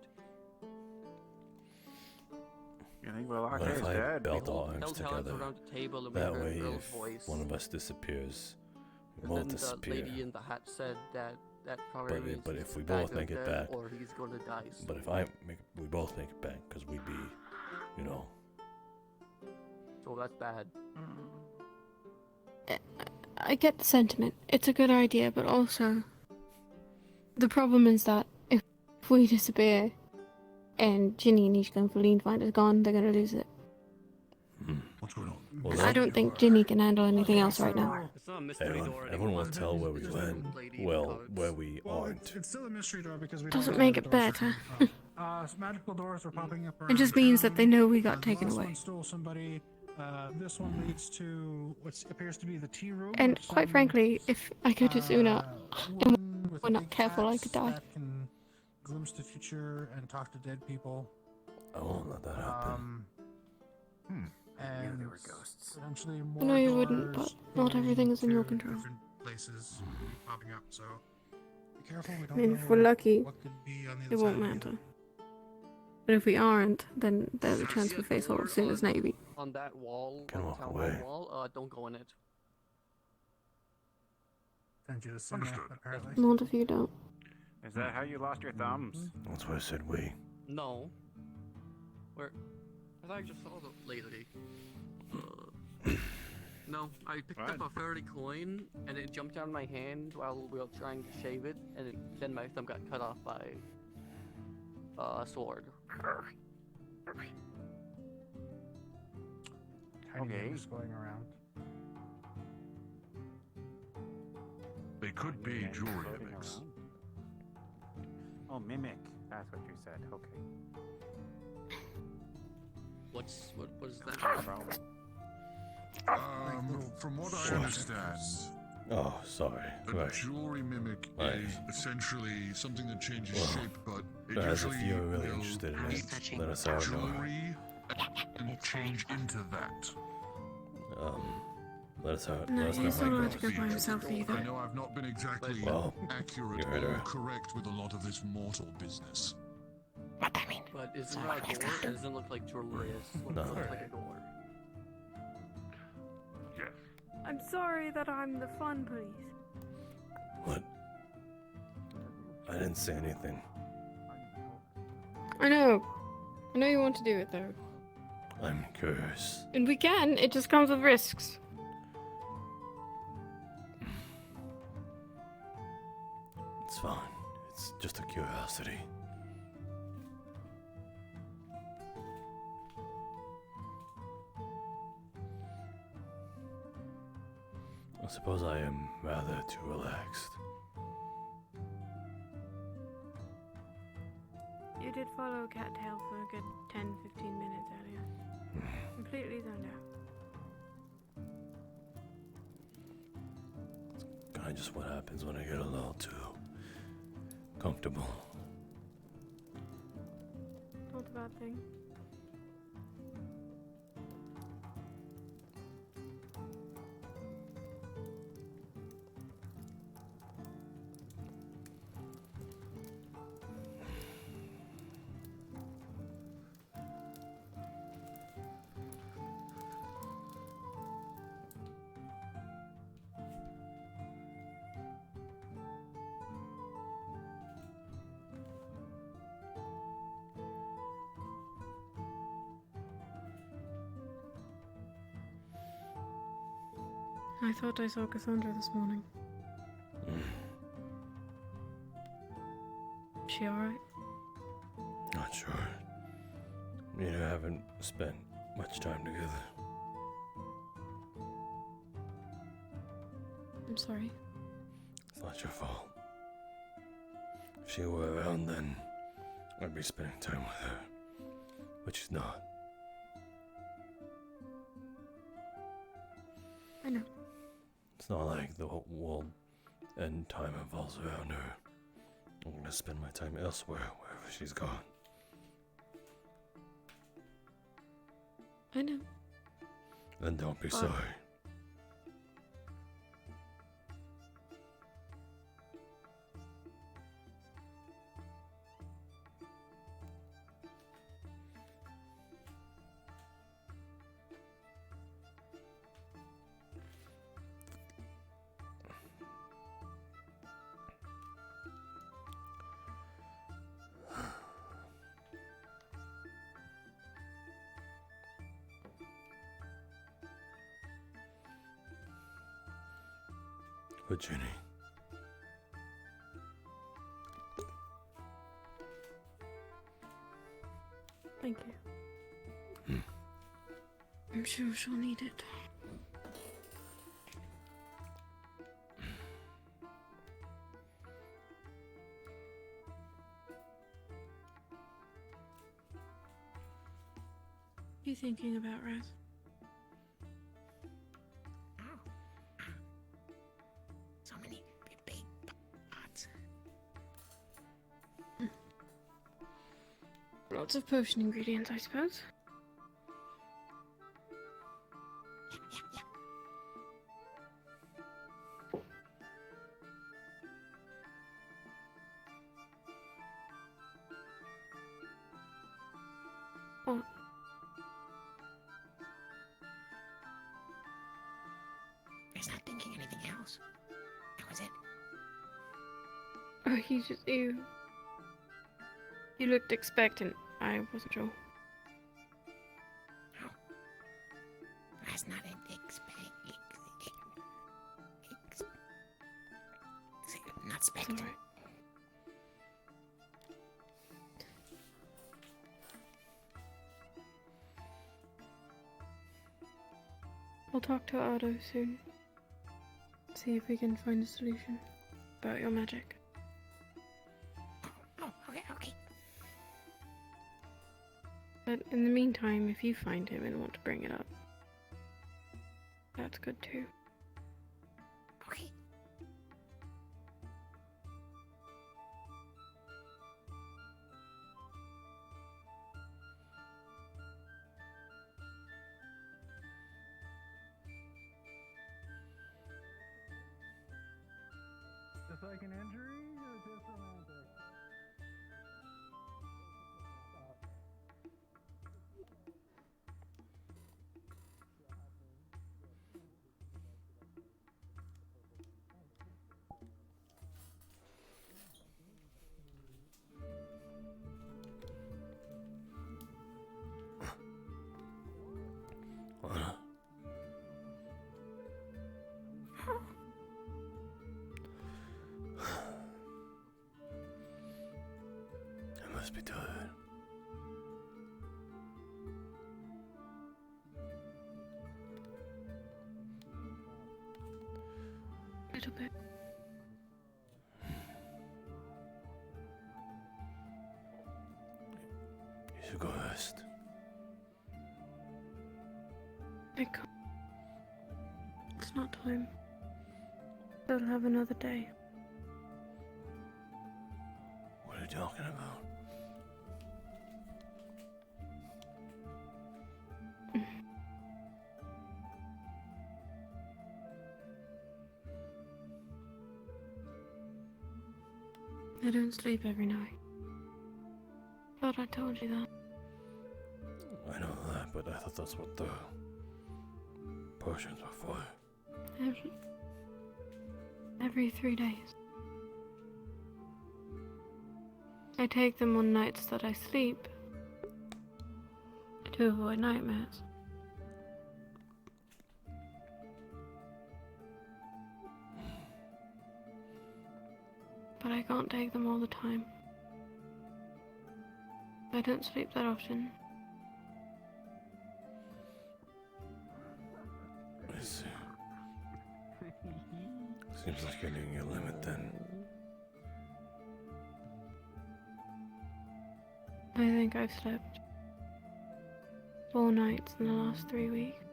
You think Velarde What is if I dead? belt our They'll arms tell us together? around the table and we That heard way, Earl's if voice. one of us disappears, we And both then the disappear. lady in the hat said that probably means But he's if we either both make it dead back, or he's gonna die soon. but if we both make it back, because we'd be, you know. So that's bad. I get the sentiment. It's a good idea, but also the problem is that if we disappear and Ginny and Ishka and Feline find us gone, they're gonna lose it. What's going on? Well, I don't think Ginny can handle anything else right now. It's not a mystery door Everyone will anymore. tell where we went. Well, where we aren't. It's still a mystery door because we Doesn't don't make know it the doors better. are magical doors are popping up. It just around means that they town. know we got The taken last away. one stole somebody. This one leads to what appears to be the tea room. And with quite some, frankly, if I go to Suna and woman with we're a not big careful, I axe could die. That can glimpse the future and talk to dead people. I won't let that happen. And there were ghosts. Potentially more I know you wouldn't, but doors not everything is in your to control. different places will be popping up. So be careful. We I don't mean, know if we're lucky, what could be on the it other won't side of matter. it. But if we aren't, then there's a chance we face all of Suna's Navy. On that wall, Can on the walk town away. wall, don't go in it. Send you to Suna, apparently. Not if you don't. Is that how you lost your thumbs? That's why I said we. No. Where? I thought I just saw the lady. No, I picked up a 30 coin and it jumped out of my hand while we were trying to shave it, and then my thumb got cut off by a sword. Tiny names going around. They could be jewelry mimics. Oh, mimic. That's what you said. Okay. What is that? From what I understand, Oh, sorry. a Right. jewelry mimic Right. is essentially something that changes Well, shape, but it as if usually you're really will interested in it, eat let us know. jewelry and change into that. Let us know. No, Let us know he's how not it allowed to goes. go by himself I either. know I've not been exactly Well, accurate you heard or her. correct with a lot of this mortal business. But isn't that a door? It doesn't look like jewelry. It looks like a door. Yes. I'm sorry that I'm the fun police. What? I didn't say anything. I know. I know you want to do it though. I'm curious. And we can, it just comes with risks. It's fine. It's just a curiosity. I suppose I am rather too relaxed. You did follow Cattail for a good 10-15 minutes earlier. Completely zoned out. Kinda just what happens when I get a little too comfortable. Not a bad thing. I thought I saw Cassandra this morning. She alright? Not sure. Me and her haven't spent much time together. I'm sorry. It's not your fault. If she were around, then I'd be spending time with her, which is not. I know. It's not like the whole world and time revolves around her. I'm gonna spend my time elsewhere, wherever she's gone. I know. Then don't be But- sorry. Virginia. Thank you. I'm sure she'll need it. What are you thinking about, Raz? So many big pots. Lots of potion ingredients, I suppose. Oh. He's not thinking anything else. That was it. Oh, you looked expectant. I wasn't sure. That's not not expected. Sorry. We'll talk to Otto soon. See if we can find a solution about your magic. Oh, okay. But in the meantime, if you find him and want to bring it up, that's good too. Okay. Just like an injury or just romantic? I must be tired. A little bit. You should go rest. I can't. It's not time. They'll have another day. What are you talking about? I don't sleep every night. Thought I told you that. I know that, but I thought that's what the potions were for. Every 3 days. I take them on nights that I sleep to avoid nightmares. But I can't take them all the time. I don't sleep that often. I see. Seems like you're nearing your limit then. I think I've slept 4 nights in the last 3 weeks.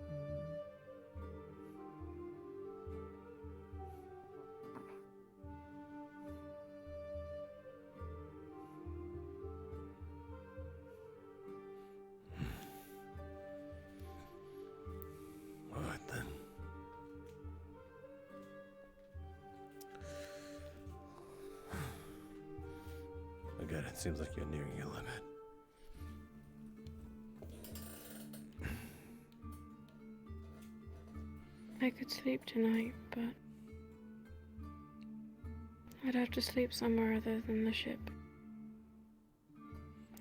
Alright then. Again, it seems like you're nearing your limit. I could sleep tonight, but I'd have to sleep somewhere other than the ship.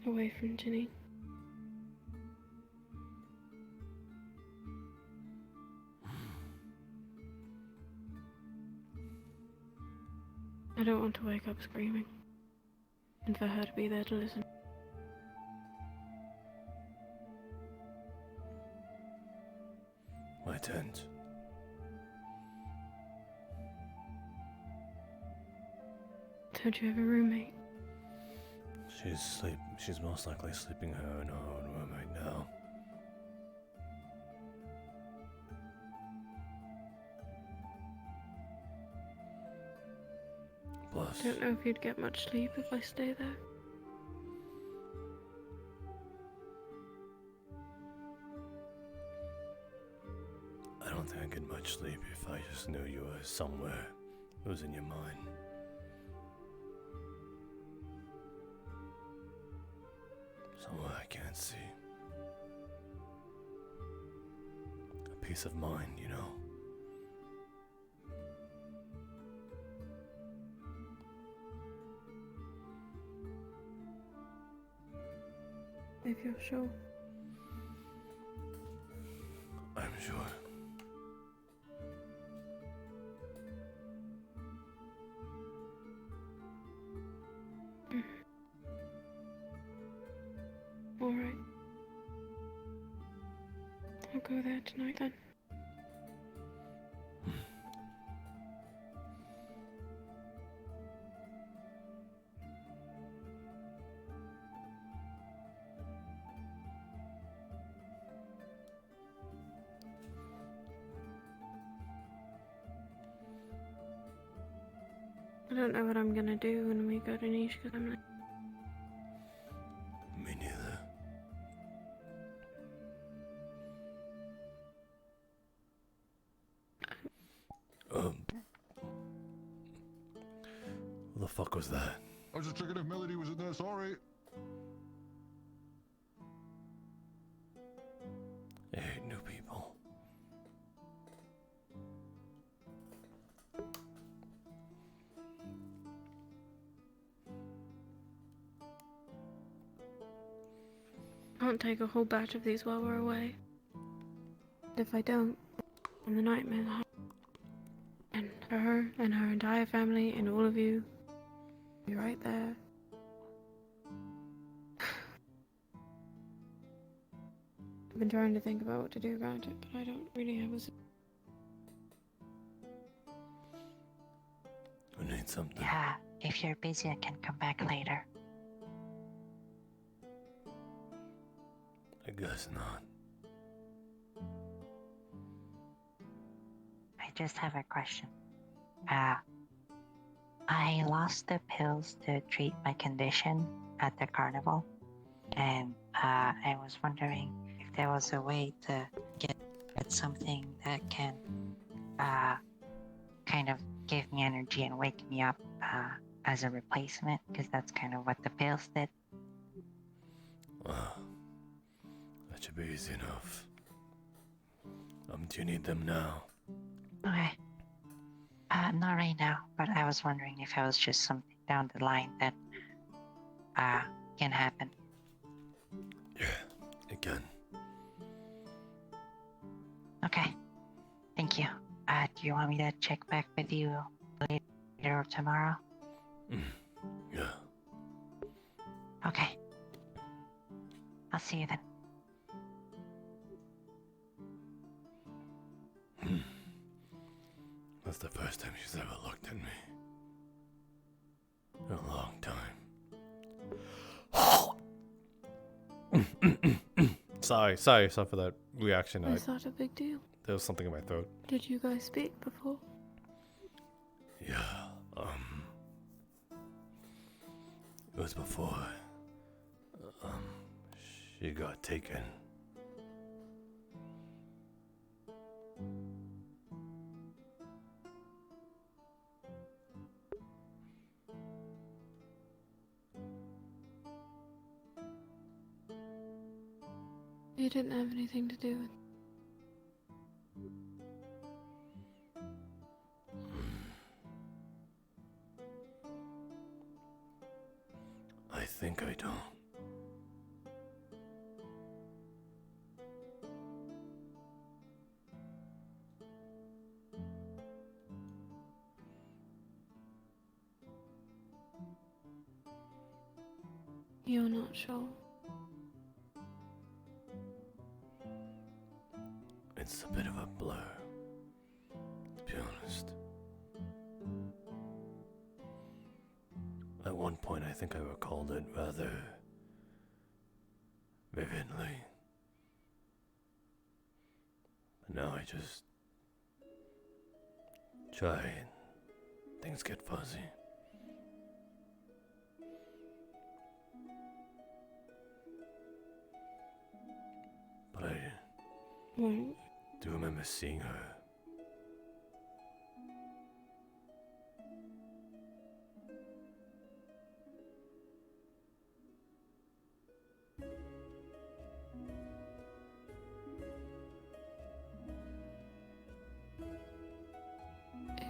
Away from Ginny. I don't want to wake up screaming. And for her to be there to listen. My tent. Don't you have a roommate? She's most likely sleeping in her own room right now. Plus, Don't know if you'd get much sleep if I stay there. I don't think I get much sleep if I just knew you were somewhere. It was in your mind. Somewhere I can't see. A peace of mind, you know. If you're sure. I'm sure. Alright. I'll go there tonight then. I don't know what I'm gonna do when we go to Niche because I'm like, Me neither. What the fuck was that? I was just checking if Melody was in there, sorry. I hate new people. can't take a whole batch of these while we're away. If I don't, and the nightmares happen. And her and her entire family and all of you be right there. I've been trying to think about what to do about it, but I don't really have a... We need something. Yeah, if you're busy, I can come back later. I guess not. I just have a question. I lost the pills to treat my condition at the carnival, and I was wondering if there was a way to get something that can kind of give me energy and wake me up as a replacement, because that's kind of what the pills did. That should be easy enough. Do you need them now? Okay. Not right now, but I was wondering if it was just something down the line that can happen. Yeah, it can. Okay. Thank you. Do you want me to check back with you later or tomorrow? Yeah. Okay. I'll see you then. That's the first time she's ever looked at me. In a long time. Sorry for that reaction. It's not a big deal. There was something in my throat. Did you guys speak before? Yeah, it was before, she got taken. You didn't have anything to do with it. I think I don't. You're not sure. It's a bit of a blur, to be honest. At one point, I think I recalled it rather vividly. But now I just try and things get fuzzy. But I do remember seeing her.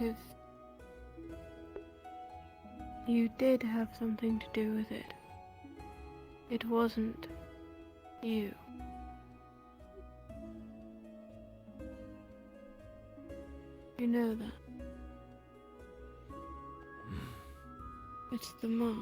If you did have something to do with it, it wasn't you. You know that. It's the mark.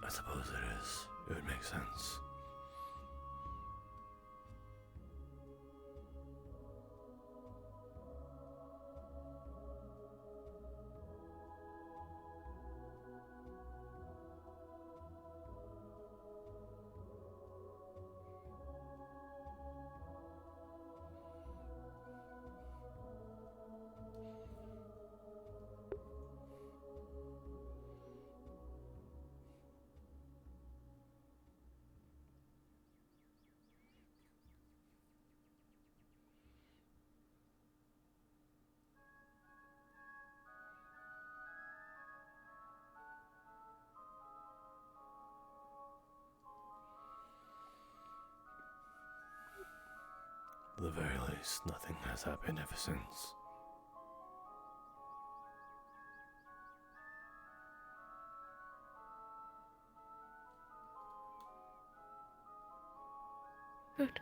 I suppose it is. It would make sense. At the very least, nothing has happened ever since. Good.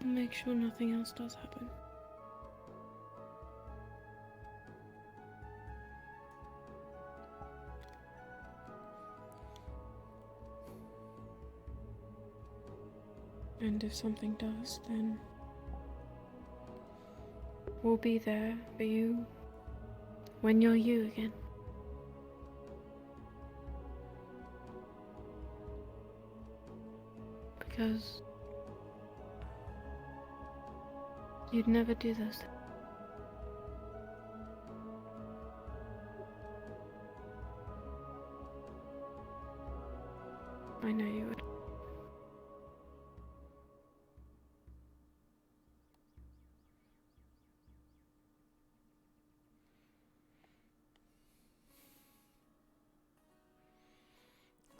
Make sure nothing else does happen. And if something does, then we'll be there for you when you're you again. Because you'd never do those things. I know you would.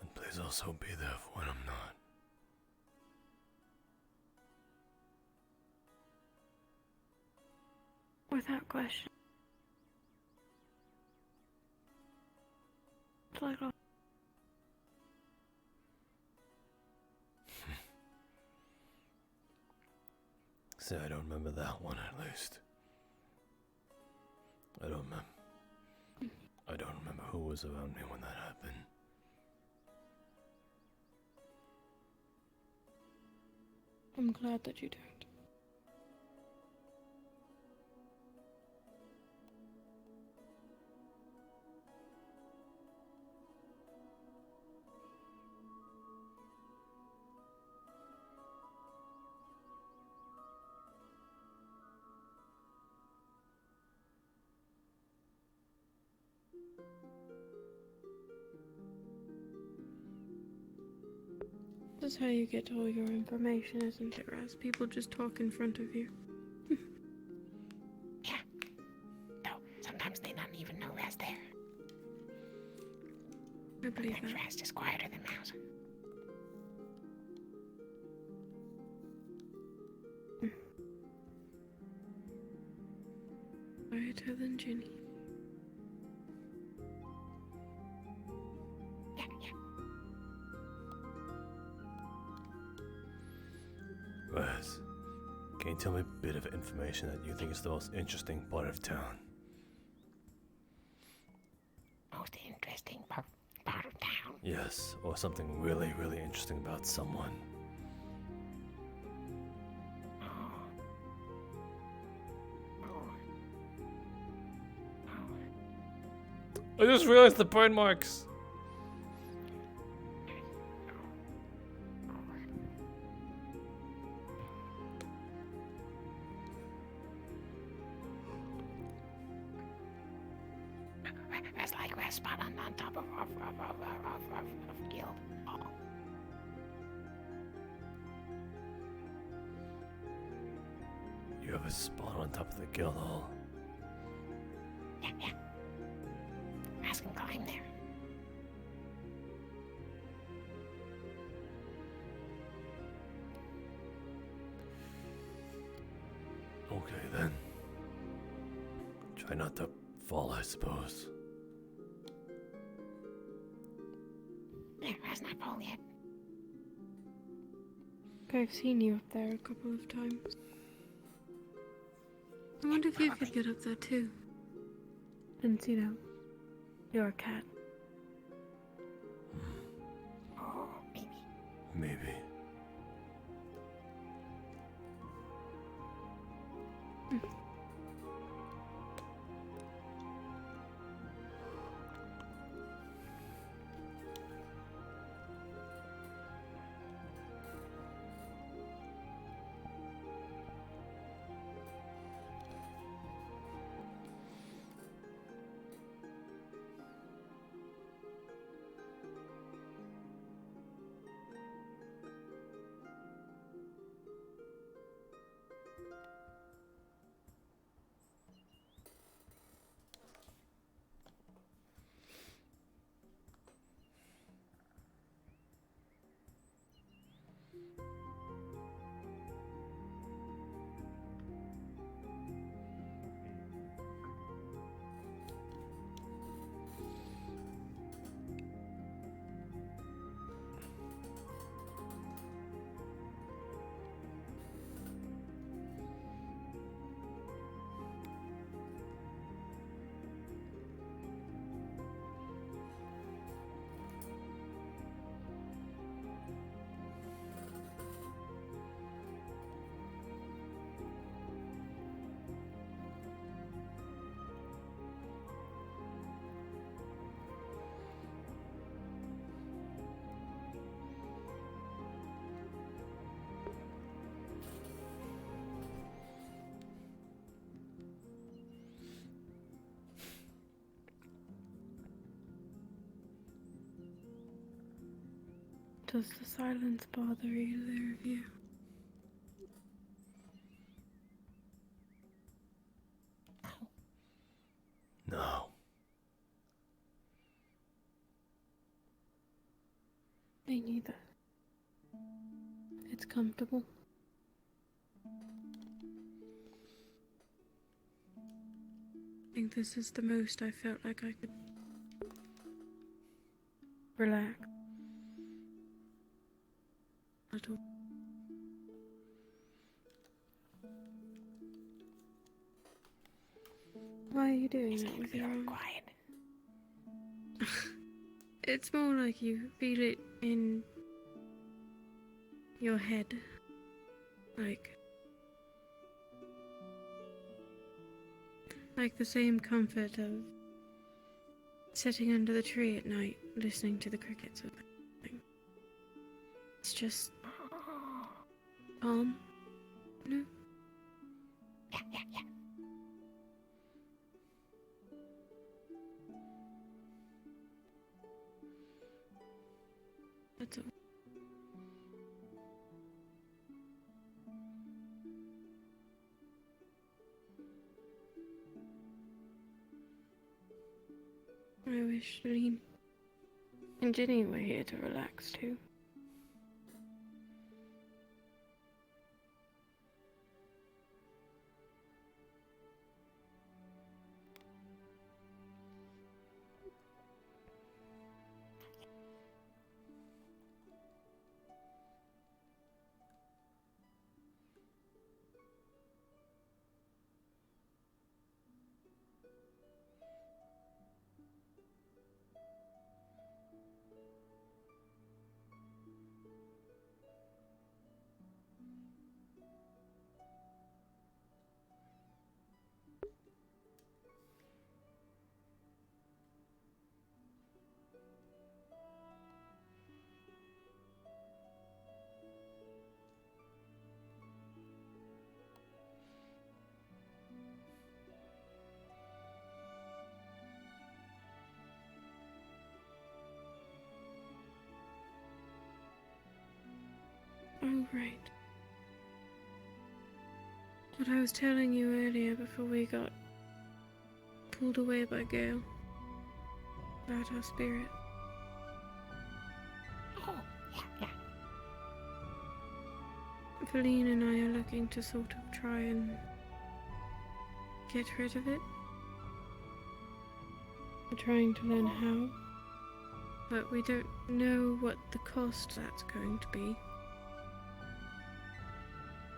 And please also be there for when I'm not. Without question. It's like a say I don't remember that one at least. I don't remember who was around me when that happened. I'm glad that you don't. This is how you get all your information, isn't it, Raz? People just talk in front of you. Yeah. No, sometimes they don't even know Raz there. I believe Sometimes that. Raz is quieter than Mouse. Quieter than Ginny. Yeah, yeah. Raz, can you tell me a bit of information that you think is the most interesting part of town? Most interesting part of town. Yes, or something really, really interesting about someone. I just realized the burn marks. That's like Raz spot on top of Guild Hall. You have a spot on top of the guild hall. Yeah, yeah. Raz can climb there. Okay then. Try not to fall, I suppose. Yeah, Raz not fall yet. I've seen you up there a couple of times. I wonder if you could get up there too. Since, you know, you're a cat. Oh, maybe. Maybe. Does the silence bother either of you? No. Me neither. It's comfortable. I think this is the most I felt like I could relax. Little. Why are you doing that with your arm? Quiet. It's more like you feel it in your head. Like the same comfort of sitting under the tree at night, listening to the crickets or something. It's just calm. No? Yeah. That's all. I wish Lean and Ginny were here to relax too. Oh, right. What I was telling you earlier before we got pulled away by Gale about our spirit. Oh, yeah. Feline and I are looking to sort of try and get rid of it. We're trying to learn how, but we don't know what the cost that's going to be.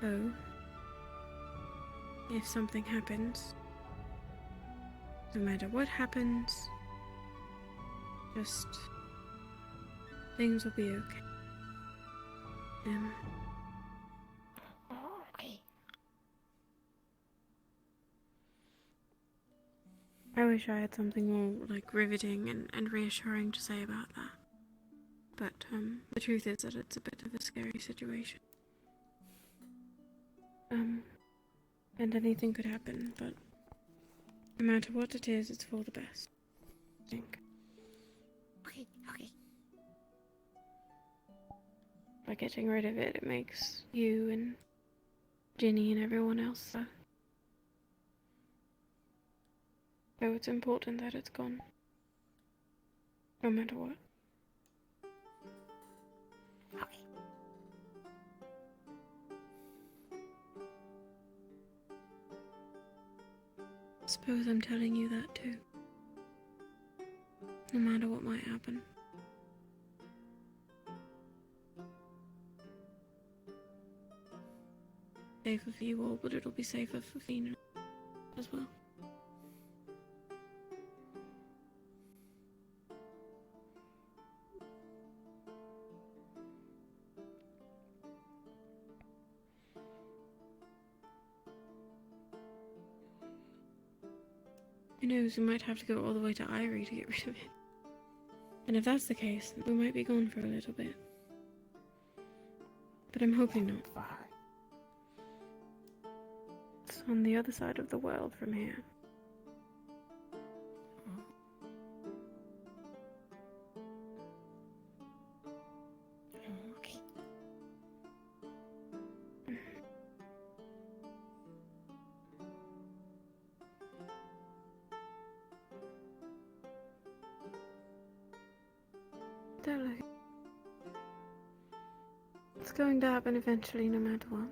Oh, if something happens, no matter what happens, just things will be okay. Okay. I wish I had something more riveting and reassuring to say about that. But the truth is that it's a bit of a scary situation. And anything could happen, but no matter what it is, it's for the best, I think. Okay. By getting rid of it, it makes you and Ginny and everyone else suffer. So it's important that it's gone. No matter what. Okay. Suppose I'm telling you that too. No matter what might happen. Safer for you all, but it'll be safer for Fina as well. Who knows, we might have to go all the way to Irie to get rid of it. And if that's the case, we might be gone for a little bit. But I'm hoping not. It's on the other side of the world from here. Okay. Don't look. It's going to happen eventually, no matter what.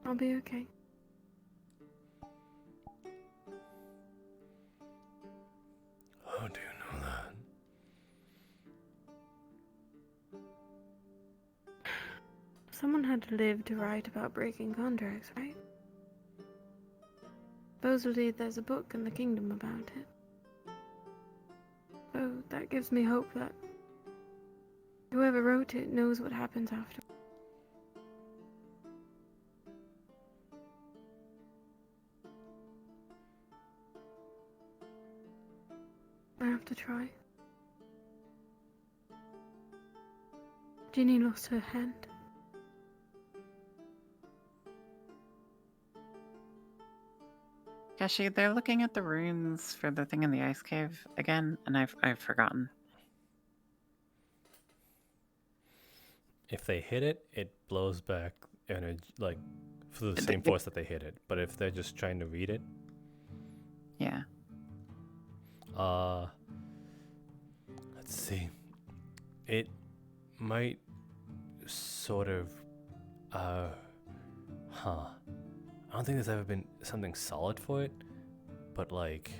I'll be okay. How do you know that? someone had to live to write about breaking contracts, right? Supposedly there's a book in the kingdom about it. So that gives me hope that whoever wrote it knows what happens after. I have to try. Ginny lost her hand. Kashi, they're looking at the runes for the thing in the ice cave again, and I've forgotten. If they hit it, it blows back energy, like through the same force that they hit it. But if they're just trying to read it, yeah. Let's see. It might sort of, I don't think there's ever been something solid for it, but like,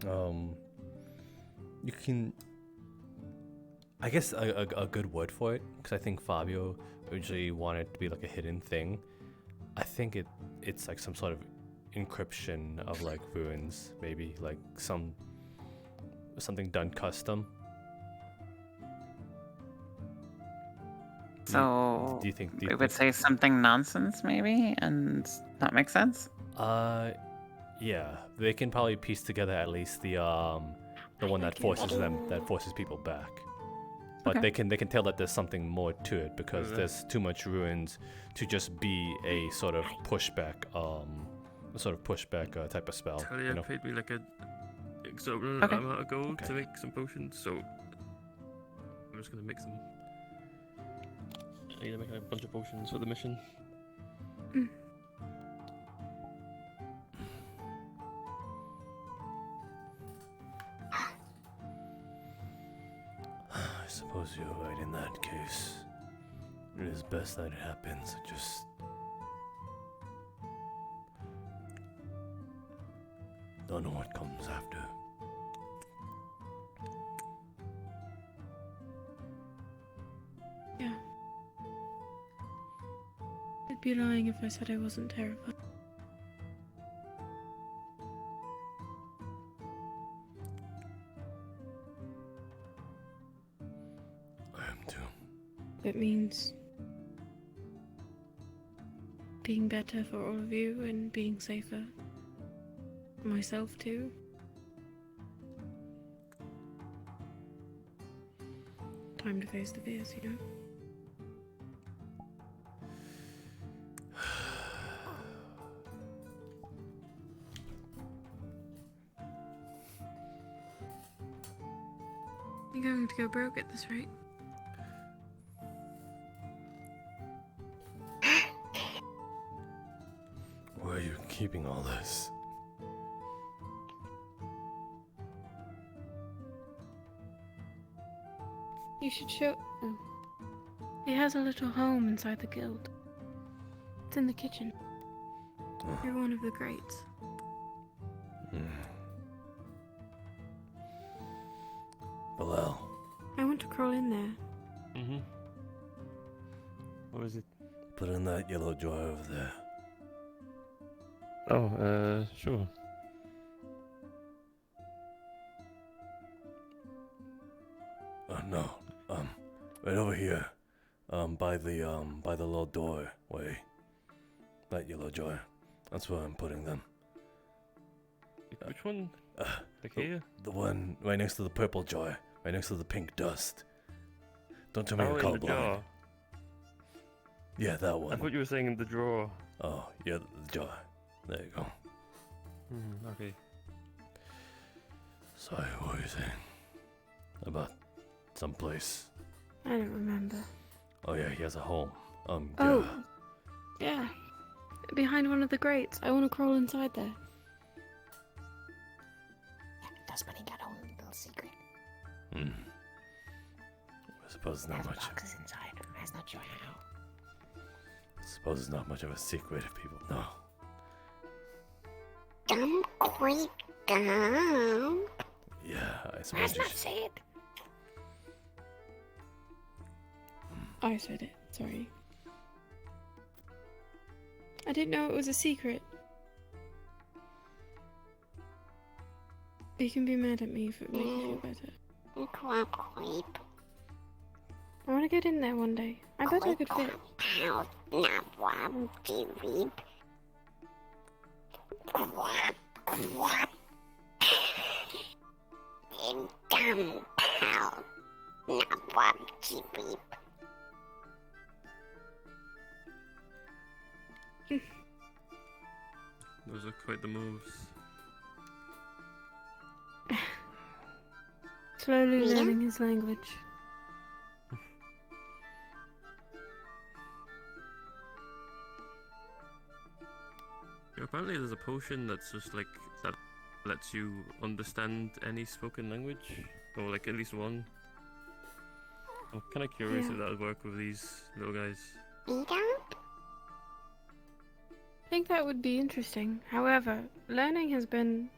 you can, I guess a good word for it, because I think Fabio originally wanted it to be like a hidden thing. I think it's like some sort of encryption of like ruins, maybe like something done custom. So do you think we would say something nonsense maybe and not make sense? Yeah, they can probably piece together at least the one that forces people back. But Okay. they can tell that there's something more to it, because there's too much ruins to just be a sort of pushback type of spell. Talia You know? paid me like a exorbitant Okay. amount of gold to make some potions, so I'm just gonna make some. I need to make a bunch of potions for the mission. I suppose you're right in that case. It is best that it happens. I just don't know what comes after. Yeah. I'd be lying if I said I wasn't terrified. I am too. It means being better for all of you and being safer for myself too. Time to face the fears, you know? You're going to go broke at this rate. Where are you keeping all this? You should show. Oh. He has a little home inside the guild. It's in the kitchen. You're one of the greats. Bilal. I want to crawl in there. Mm-hmm. What is it? Put in that yellow jar over there. Oh, sure. No. Right over here. By the little doorway. That yellow jar. That's where I'm putting them. Which one? Like here? The one right next to the purple jar. Right next to the pink dust. Don't tell me Oh, you're in the colorblind. jar. Yeah, that I one. thought you were saying in the drawer. Oh, yeah, the jar. There you go. Okay. Sorry, what were you saying? About someplace. I don't remember. Oh yeah, he has a home. Oh, yeah. Behind one of the grates. I want to crawl inside there. That's when he got own little secret. I suppose it's not much. Boxes inside. That's not your how. I suppose it's not much of a secret if people know. Don't quit down. Yeah, I suppose That's you not should. say it. I said it. Sorry. I didn't know it was a secret. You can be mad at me if it makes you feel better. I want to get in there one day. I bet I could fit. Those are quite the moves. Slowly learning his language. Yeah, apparently there's a potion that's just like that lets you understand any spoken language, or like at least one. I'm kind of curious if that would work with these little guys. I think that would be interesting. However, learning has been...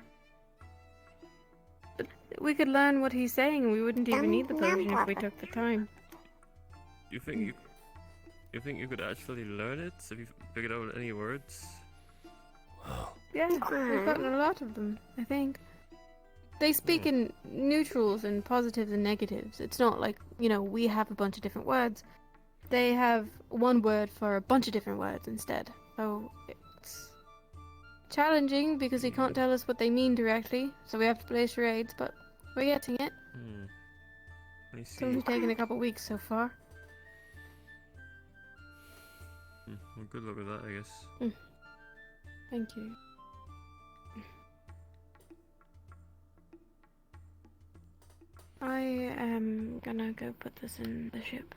We could learn what he's saying and we wouldn't even need the potion if we took the time. You think you could actually learn it if you figured out any words? Yeah, we've gotten a lot of them, I think. They speak in neutrals and positives and negatives. It's not like, you know, we have a bunch of different words. They have one word for a bunch of different words instead. So it's challenging because he can't tell us what they mean directly, so we have to play charades, but we're getting it. I see. It's only taken a couple weeks so far. Well, good luck with that, I guess. Thank you. I am gonna go put this in the ship.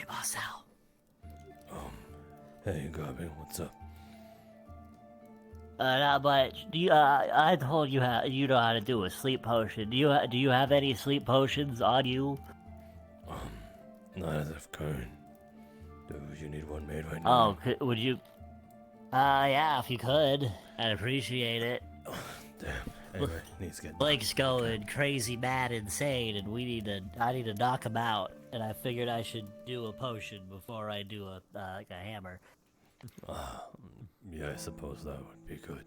Masou. Hey, Garvin, what's up? Not much. Do you? I told you how you know how to do a sleep potion. Do you have any sleep potions on you? Not as of current. Do you need one made right now? Oh, would you? Yeah, if you could, I'd appreciate it. Damn. Anyway, needs to get. Blake's going crazy, mad, insane, and I need to knock him out. And I figured I should do a potion before I do a hammer. Yeah, I suppose that would be good.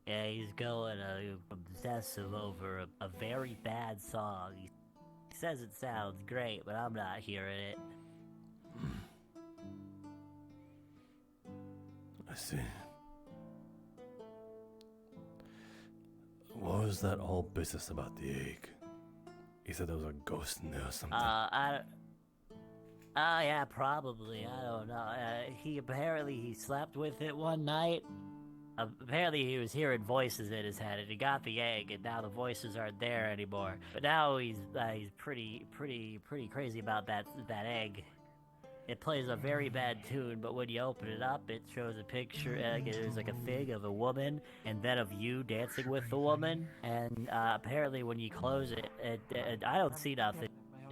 Yeah, he's going obsessive over a very bad song. He says it sounds great, but I'm not hearing it. I see. What was that whole business about the egg? He said there was a ghost in there or something. Yeah, probably. I don't know. He slept with it one night. Apparently he was hearing voices in his head, and he got the egg, and now the voices aren't there anymore. But now he's pretty crazy about that egg. It plays a very bad tune, but when you open it up, it shows a picture. There's like a thing of a woman, and then of you dancing with the woman. And apparently, when you close it, I don't see nothing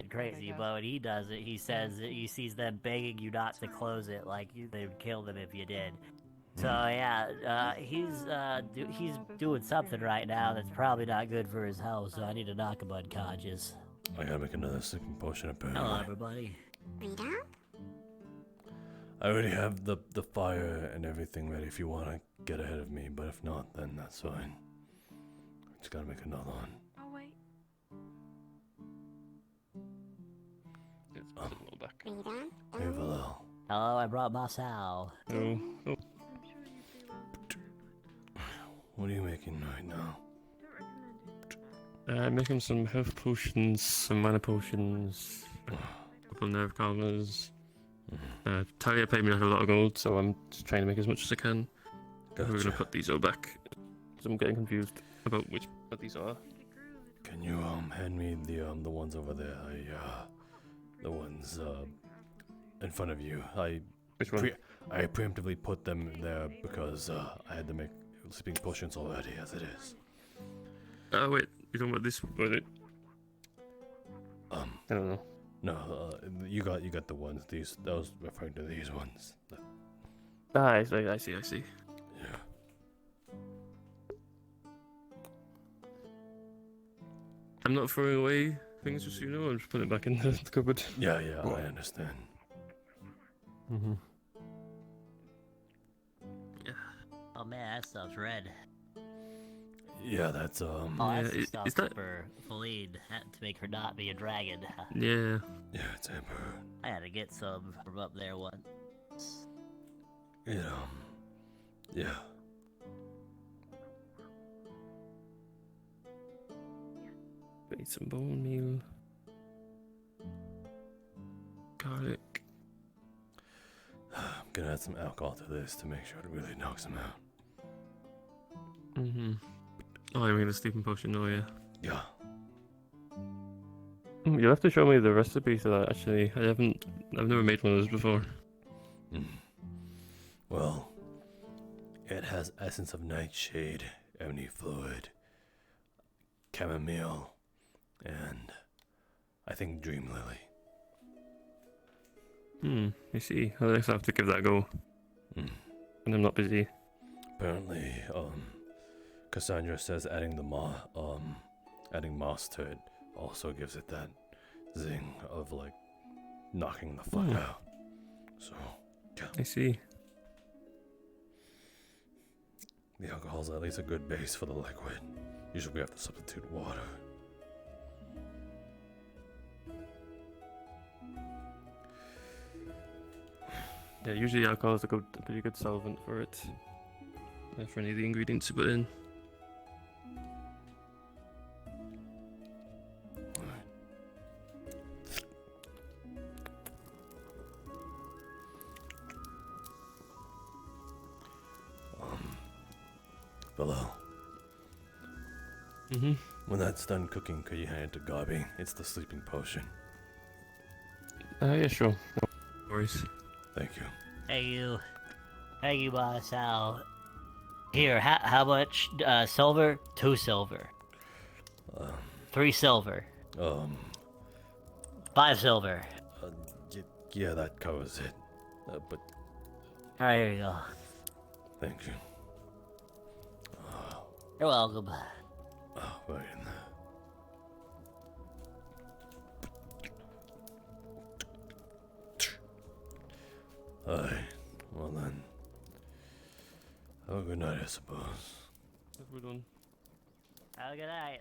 crazy, but when he does it, he says that he sees them begging you not to close it, like they would kill them if you did. So yeah, he's doing something right now that's probably not good for his health. So I need to knock him unconscious. I gotta make another sleeping potion apparently. Hello, everybody. I already have the fire and everything ready if you want to get ahead of me, but if not, then that's fine. Just gotta make another one. Oh wait. It's a little back. Hey, Valel. Hello, I brought Masou. Oh. What are you making right now? I'm making some health potions, some mana potions, a couple nerve calmers. Talia paid me like a lot of gold, so I'm just trying to make as much as I can. Gotcha. We're gonna put these all back. So I'm getting confused about which what these are. Can you hand me the ones over there? The ones in front of you. Which one? I preemptively put them there because I had to make sleeping potions already as it is. Oh wait, you talking about this? Was it? I don't know. No, you got the ones. I was referring to these ones. I see. Yeah. I'm not throwing away things, just so you know. I'm just putting it back in the cupboard. Yeah, I understand. Mm-hmm. Oh man, that stuff's red. Yeah, that's Oh, that's the stuff is that... for Feline to make her not be a dragon. Yeah. Yeah, it's Amber. I had to get some from up there once. Yeah. Need some bone meal. Garlic. I'm gonna add some alcohol to this to make sure it really knocks him out. Mm-hmm. Oh, I mean the sleeping potion, oh yeah. Yeah. You'll have to show me the recipe for that, actually. I've never made one of those before. Well, it has essence of nightshade, ebony fluid, chamomile, and I think dream lily. I see. I'll just have to give that a go. When I'm not busy. Apparently, Cassandra says adding moss to it also gives it that zing of like knocking the fuck out. So, yeah. I see. The alcohol's at least a good base for the liquid. Usually we have to substitute water. Yeah, usually alcohol is a pretty good solvent for it. For any of the ingredients you put in. Below. When that's done cooking, could you hand it to Garby? It's the sleeping potion. Yeah, sure. No worries. Thank you. Thank you, Masou. Here, how much silver? 2 silver. 3 silver. 5 silver. Yeah, that covers it. But Alright, here you go. thank you. You're welcome. Right in there. Alright, well then. Have a good night, I suppose. Have a good one. Have a good night.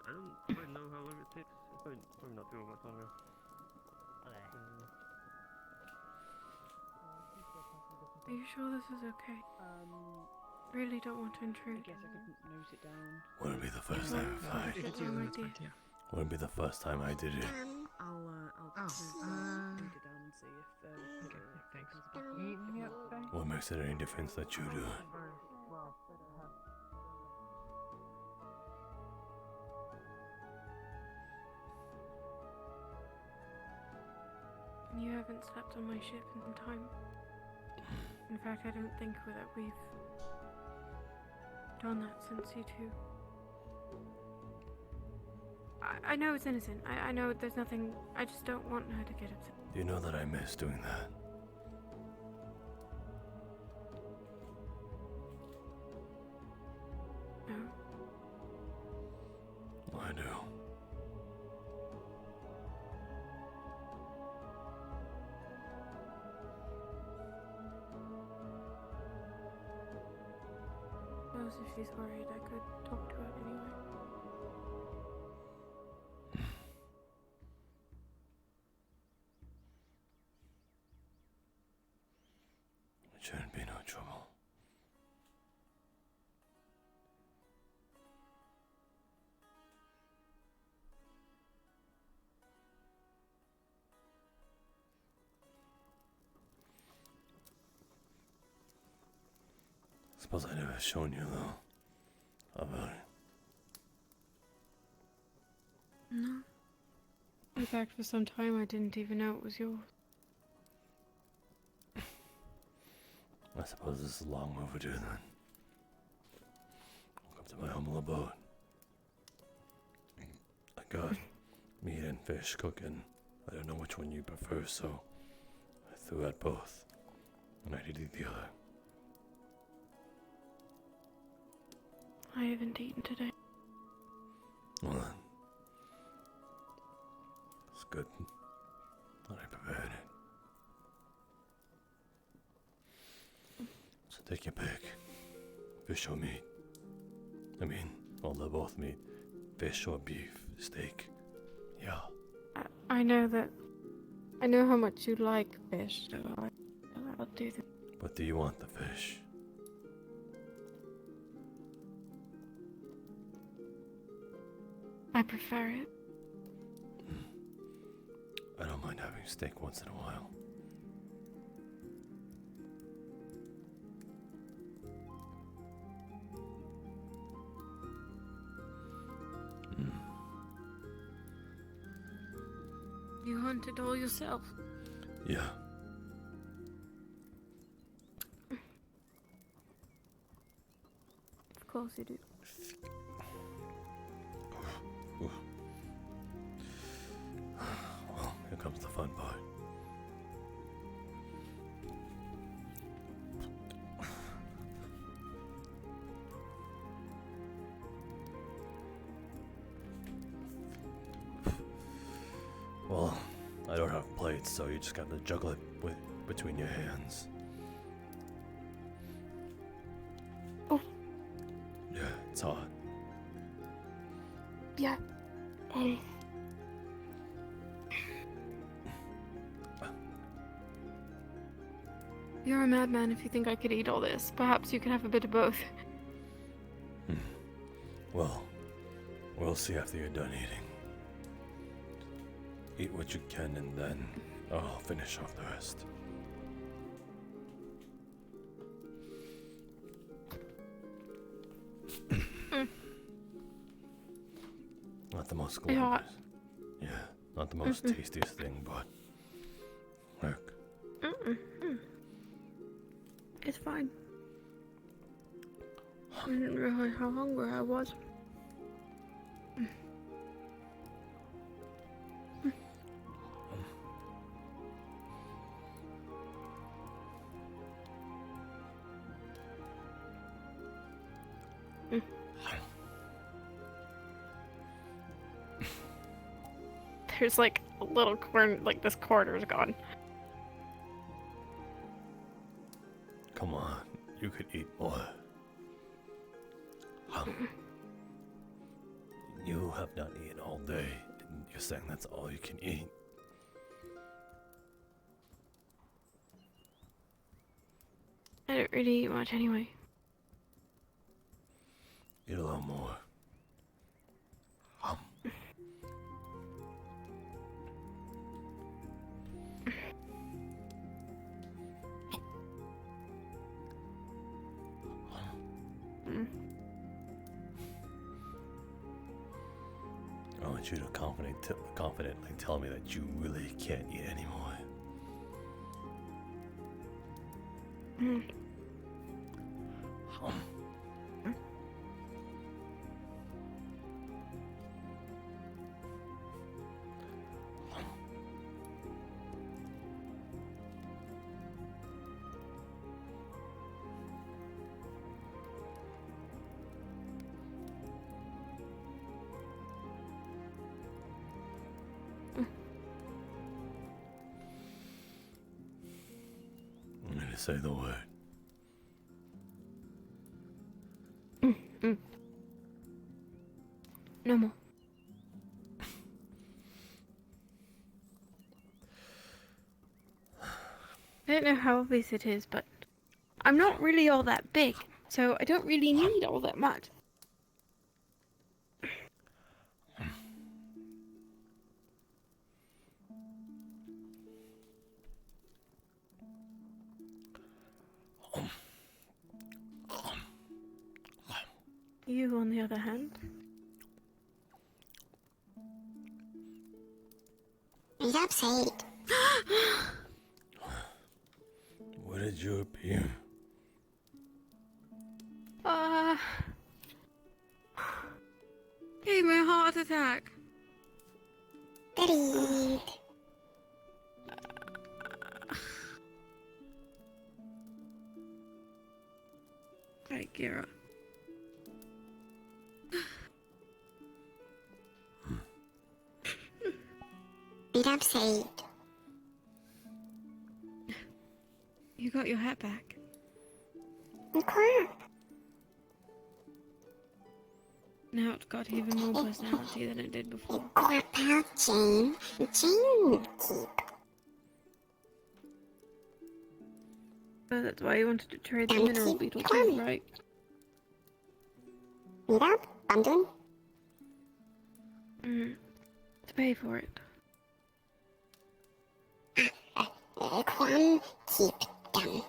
I don't quite know how long it takes. Probably not too much longer. Okay. Are you sure this is okay? Really don't want to intrude. I guess I could note it down. Wouldn't be the first time if I. If it's you, then that's fine, yeah. Wouldn't be the first time I did it. I'll note it down and see if okay, thanks. What makes it any difference that you do it? You haven't slept on my ship in some time. In fact, I don't think that we've done that since you two. I know it's innocent. I know there's nothing. I just don't want her to get upset. You know that I miss doing that. No. I do. Suppose if she's worried, I could talk to her anyway. It shouldn't be no trouble. Suppose I never shown you though about it. No. In fact, for some time I didn't even know it was yours. I suppose this is long overdue then. Welcome to my humble abode. I got meat and fish cooking. I don't know which one you prefer, so I threw out both. And I did eat the other. I haven't eaten today. Well then. It's good that I prepared it. So take your pick. Fish or meat. I mean, well, they're both meat. Fish or beef, steak. Yeah. I know that. I know how much you like fish, so I'll do that. But do you want the fish? I prefer it. I don't mind having steak once in a while. You hunt it all yourself. Yeah. Of course you do. Well, here comes the fun part. Well, I don't have plates, so you just got to juggle it between your hands. Oh. Yeah, it's hot. Yeah. You're a madman if you think I could eat all this. Perhaps you can have a bit of both. Well, we'll see after you're done eating. Eat what you can, and then I'll finish off the rest. Not the most glamorous. Yeah, not the most tastiest thing, but look. It's fine. I didn't realize how hungry I was. There's like a little corner, like this quarter's gone. Come on, you could eat more. You have not eaten all day, and you're saying that's all you can eat. I don't really eat much anyway. Eat a little more. I want you to confidently tell me that you really can't eat anymore. I'm gonna say the word. No more. I don't know how obvious it is, but I'm not really all that big, so I don't really need all that much. You, on the other hand, Meet up, Sade. What did you appear? gave me a heart attack. Goody. Right, Kira. Meet up, Sade. You got your hat back. Of course. Now it's got even more personality than it did before. Your pal, Jane. Jane keep. So that's why you wanted to trade the mineral beetle too, right? Meet up, Bundun. To pay for it. Quam keep them.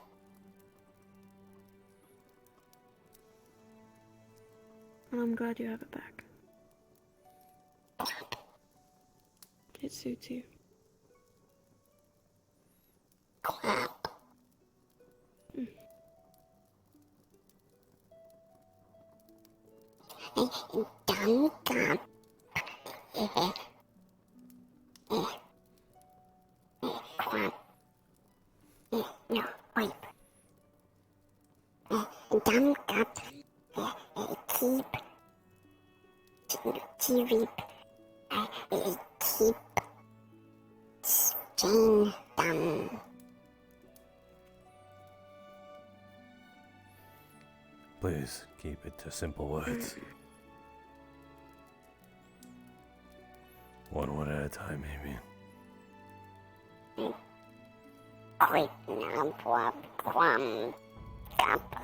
Well, I'm glad you have it back. It suits you. Clap. Dumb gum. Quam. No, wait. Dumb cup. Keep. Keep. Keep. Jane dumb. Please keep it to simple words. One word at a time, maybe. Quick now, quam. Cup.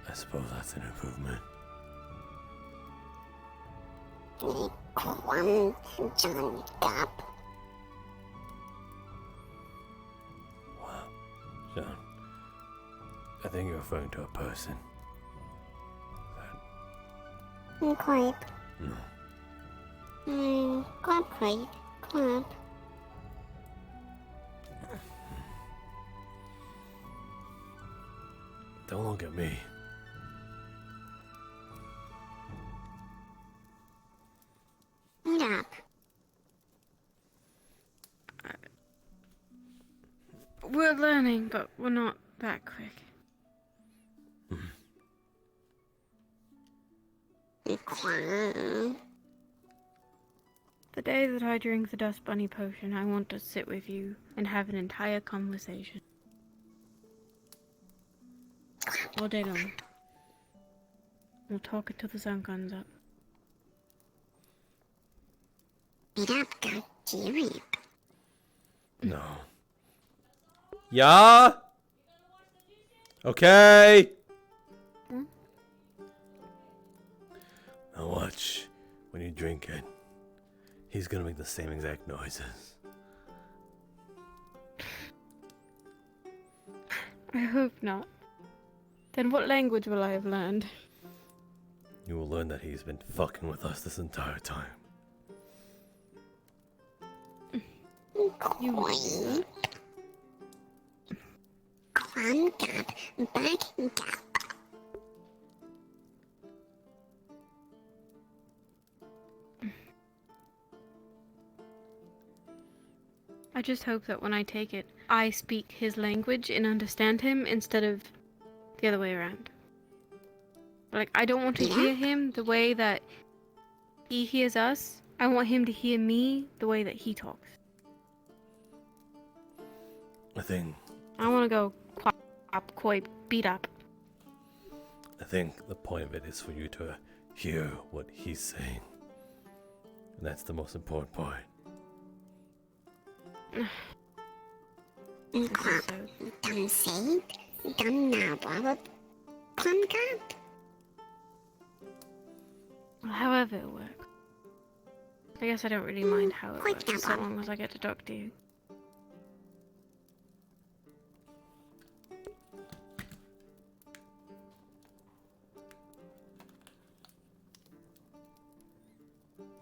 I suppose that's an improvement. Kwam John Gap. John, I think you're referring to a person. Quite. No. Quite. Clap. Don't look at me. Up. We're learning, but we're not that quick. Quam. The day that I drink the Dust Bunny potion, I want to sit with you and have an entire conversation. All day long. We'll talk until the sun comes up. No. Yeah? Okay. Now watch. When you drink it, he's gonna make the same exact noises. I hope not. Then what language will I have learned? You will learn that he's been fucking with us this entire time. You will. Quam Gap. Back Gap. I just hope that when I take it, I speak his language and understand him instead of the other way around. Like, I don't want to hear him the way that he hears us. I want him to hear me the way that he talks. I want to go quap, quoip, beat up. I think the point of it is for you to hear what he's saying. And that's the most important part. Dum say, dum now, Quam Gap. However it works. I guess I don't really mind how it works, so long as I get to talk to you.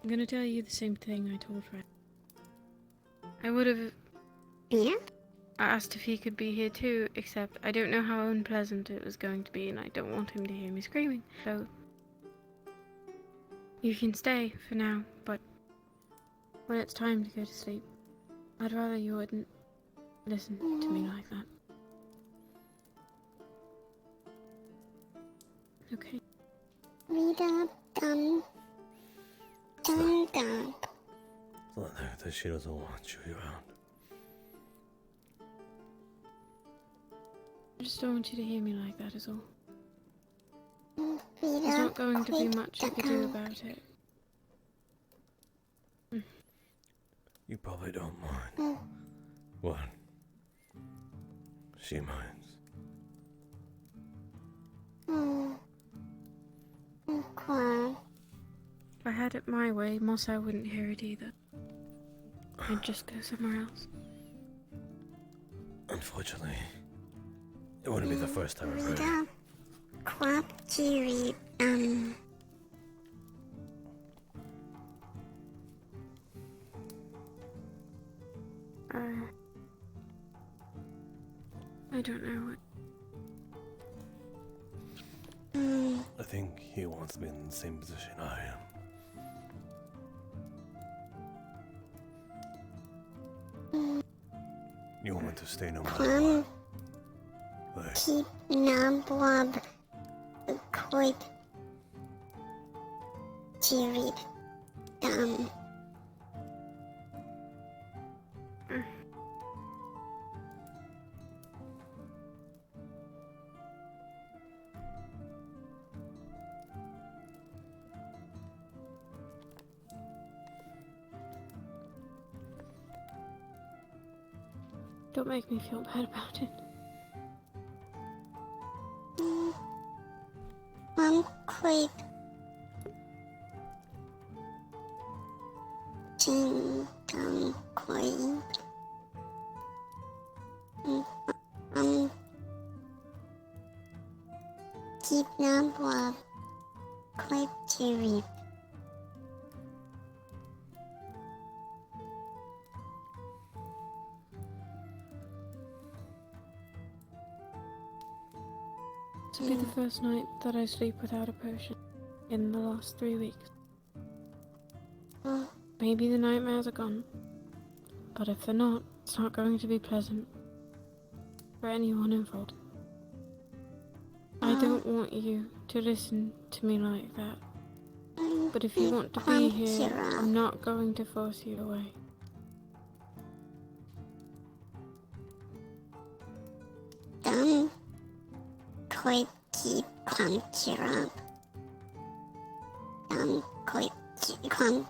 I'm gonna tell you the same thing I told Fred. I would have asked if he could be here too, except I don't know how unpleasant it was going to be, and I don't want him to hear me screaming, so you can stay for now, but when it's time to go to sleep, I'd rather you wouldn't listen to me like that. Okay. Read up, Dum Gap. Let her that she doesn't want you around. I just don't want you to hear me like that is all. Read There's not up, going to be quit much you the could do gum. about it. You probably don't mind. What? She minds. Quam. If I had it my way, Masou wouldn't hear it either. I'd just go somewhere else. Unfortunately, it wouldn't be the first time I've heard Read it. up, Quap Kiri, I don't know what. I think he wants to be in the same position I am. You want to stay no matter Quam. what. Like, Keep Nabwab. Quit. Kiri, Dum. Don't make me feel bad about it. Quam Quit. keep number clip to reap. This will be the first night that I sleep without a potion in the last 3 weeks. Maybe the nightmares are gone, but if they're not, it's not going to be pleasant for anyone involved. I don't want you to listen to me like that, but if you want to be here, I'm not going to force you away. Don't quit keep puncher up. Don't quit cheer up.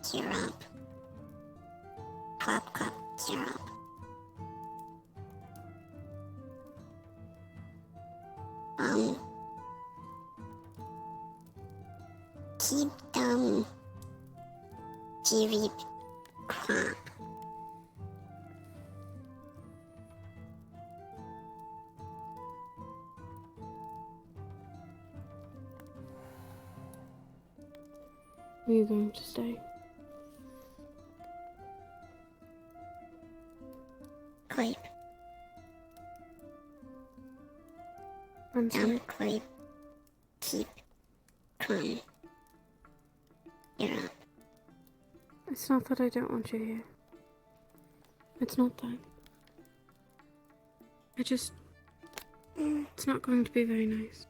Cheer up. Clap, cheer up. Keep them Jeep crap. Are you going to stay? Creep. I'm sorry. Don't creep. Keep calm. You're up. It's not that I don't want you here. It's not that. It's not going to be very nice.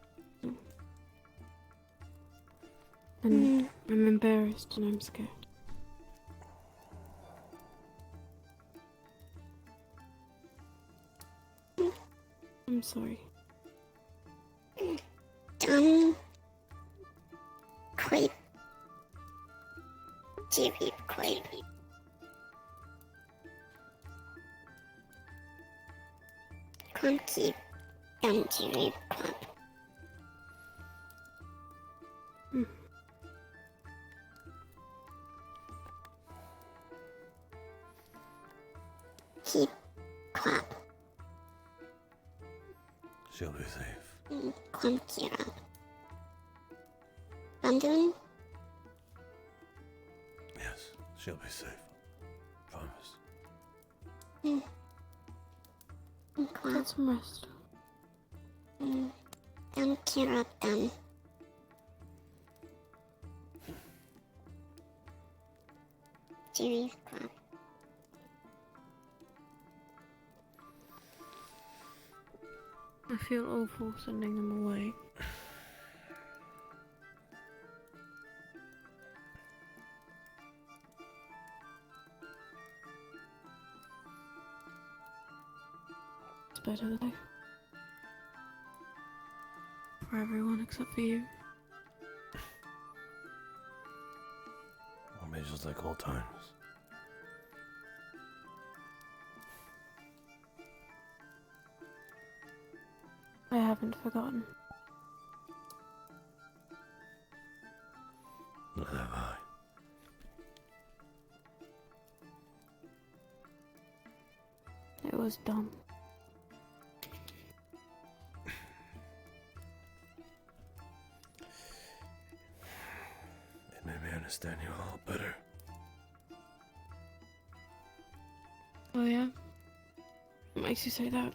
And I'm embarrassed and I'm scared. I'm sorry. Don't creep. Jeep creep. Come keep them Jeep crap. Keep crap. She'll be safe. Come cheer up. Bundle? Yes, she'll be safe. Promise. Get some rest. Don't cheer up then. Jerry's crap. I feel awful sending them away. It's better than I. For everyone except for you. Or maybe just like old times. I haven't forgotten. Neither have I. It was dumb. It made me understand you all better. Oh yeah? What makes you say that?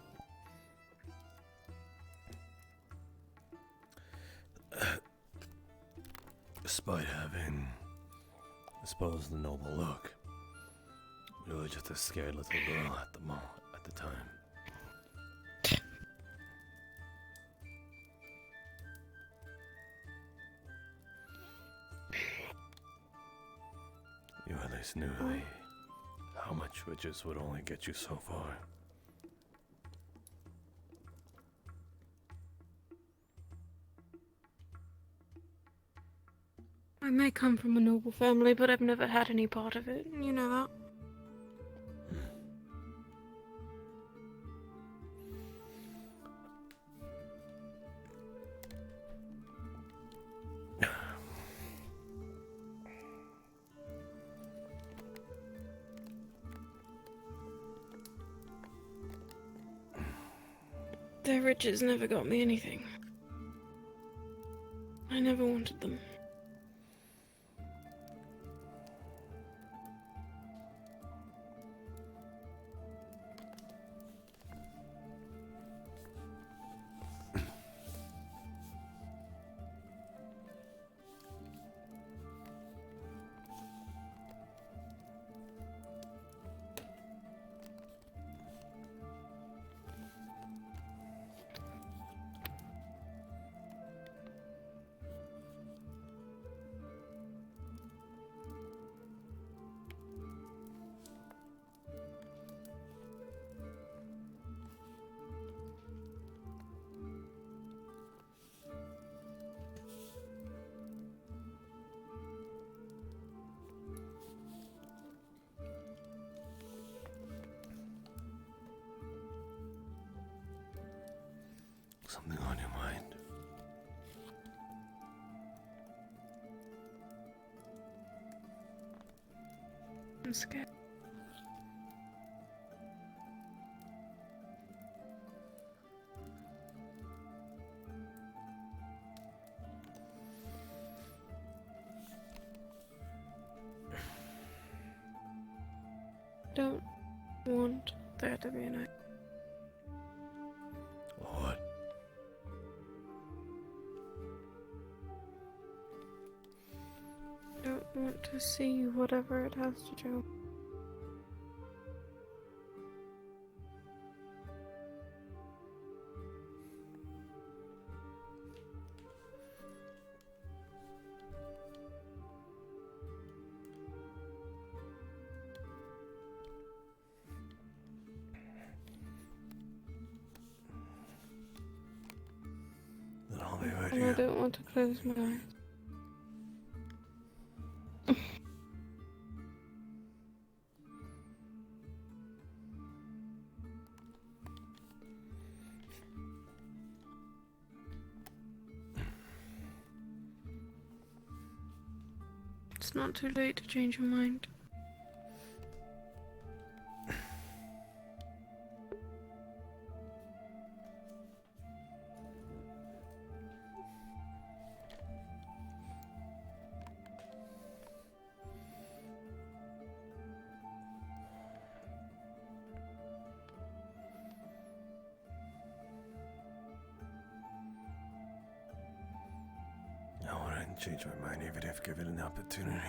Despite having, I suppose, the noble look, you were just a scared little girl at the time. You at least knew how much witches would only get you so far. I may come from a noble family, but I've never had any part of it. You know that. Their riches never got me anything. I never wanted them. Something on your mind? I'm scared. Don't want there to be a night. What? Don't want to see whatever it has to show. Then I'll be right And I here. don't want to close my eyes. It's not too late to change your mind. I wouldn't change my mind even if given an opportunity.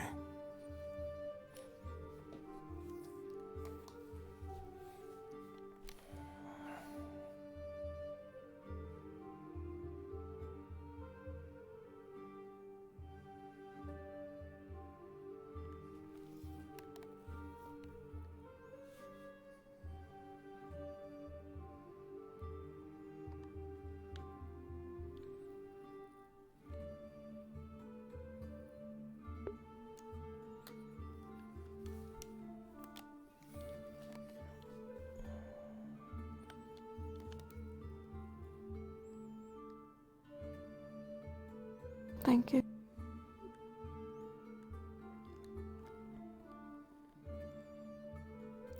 Thank you.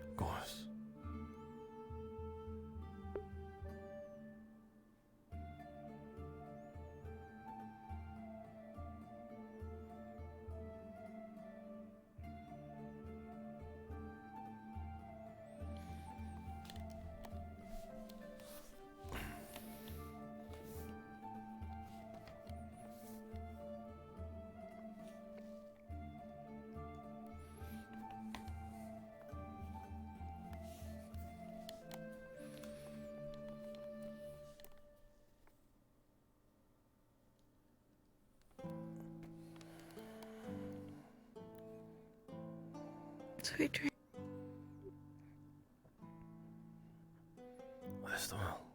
Of course. Sweet dreams. Rest well.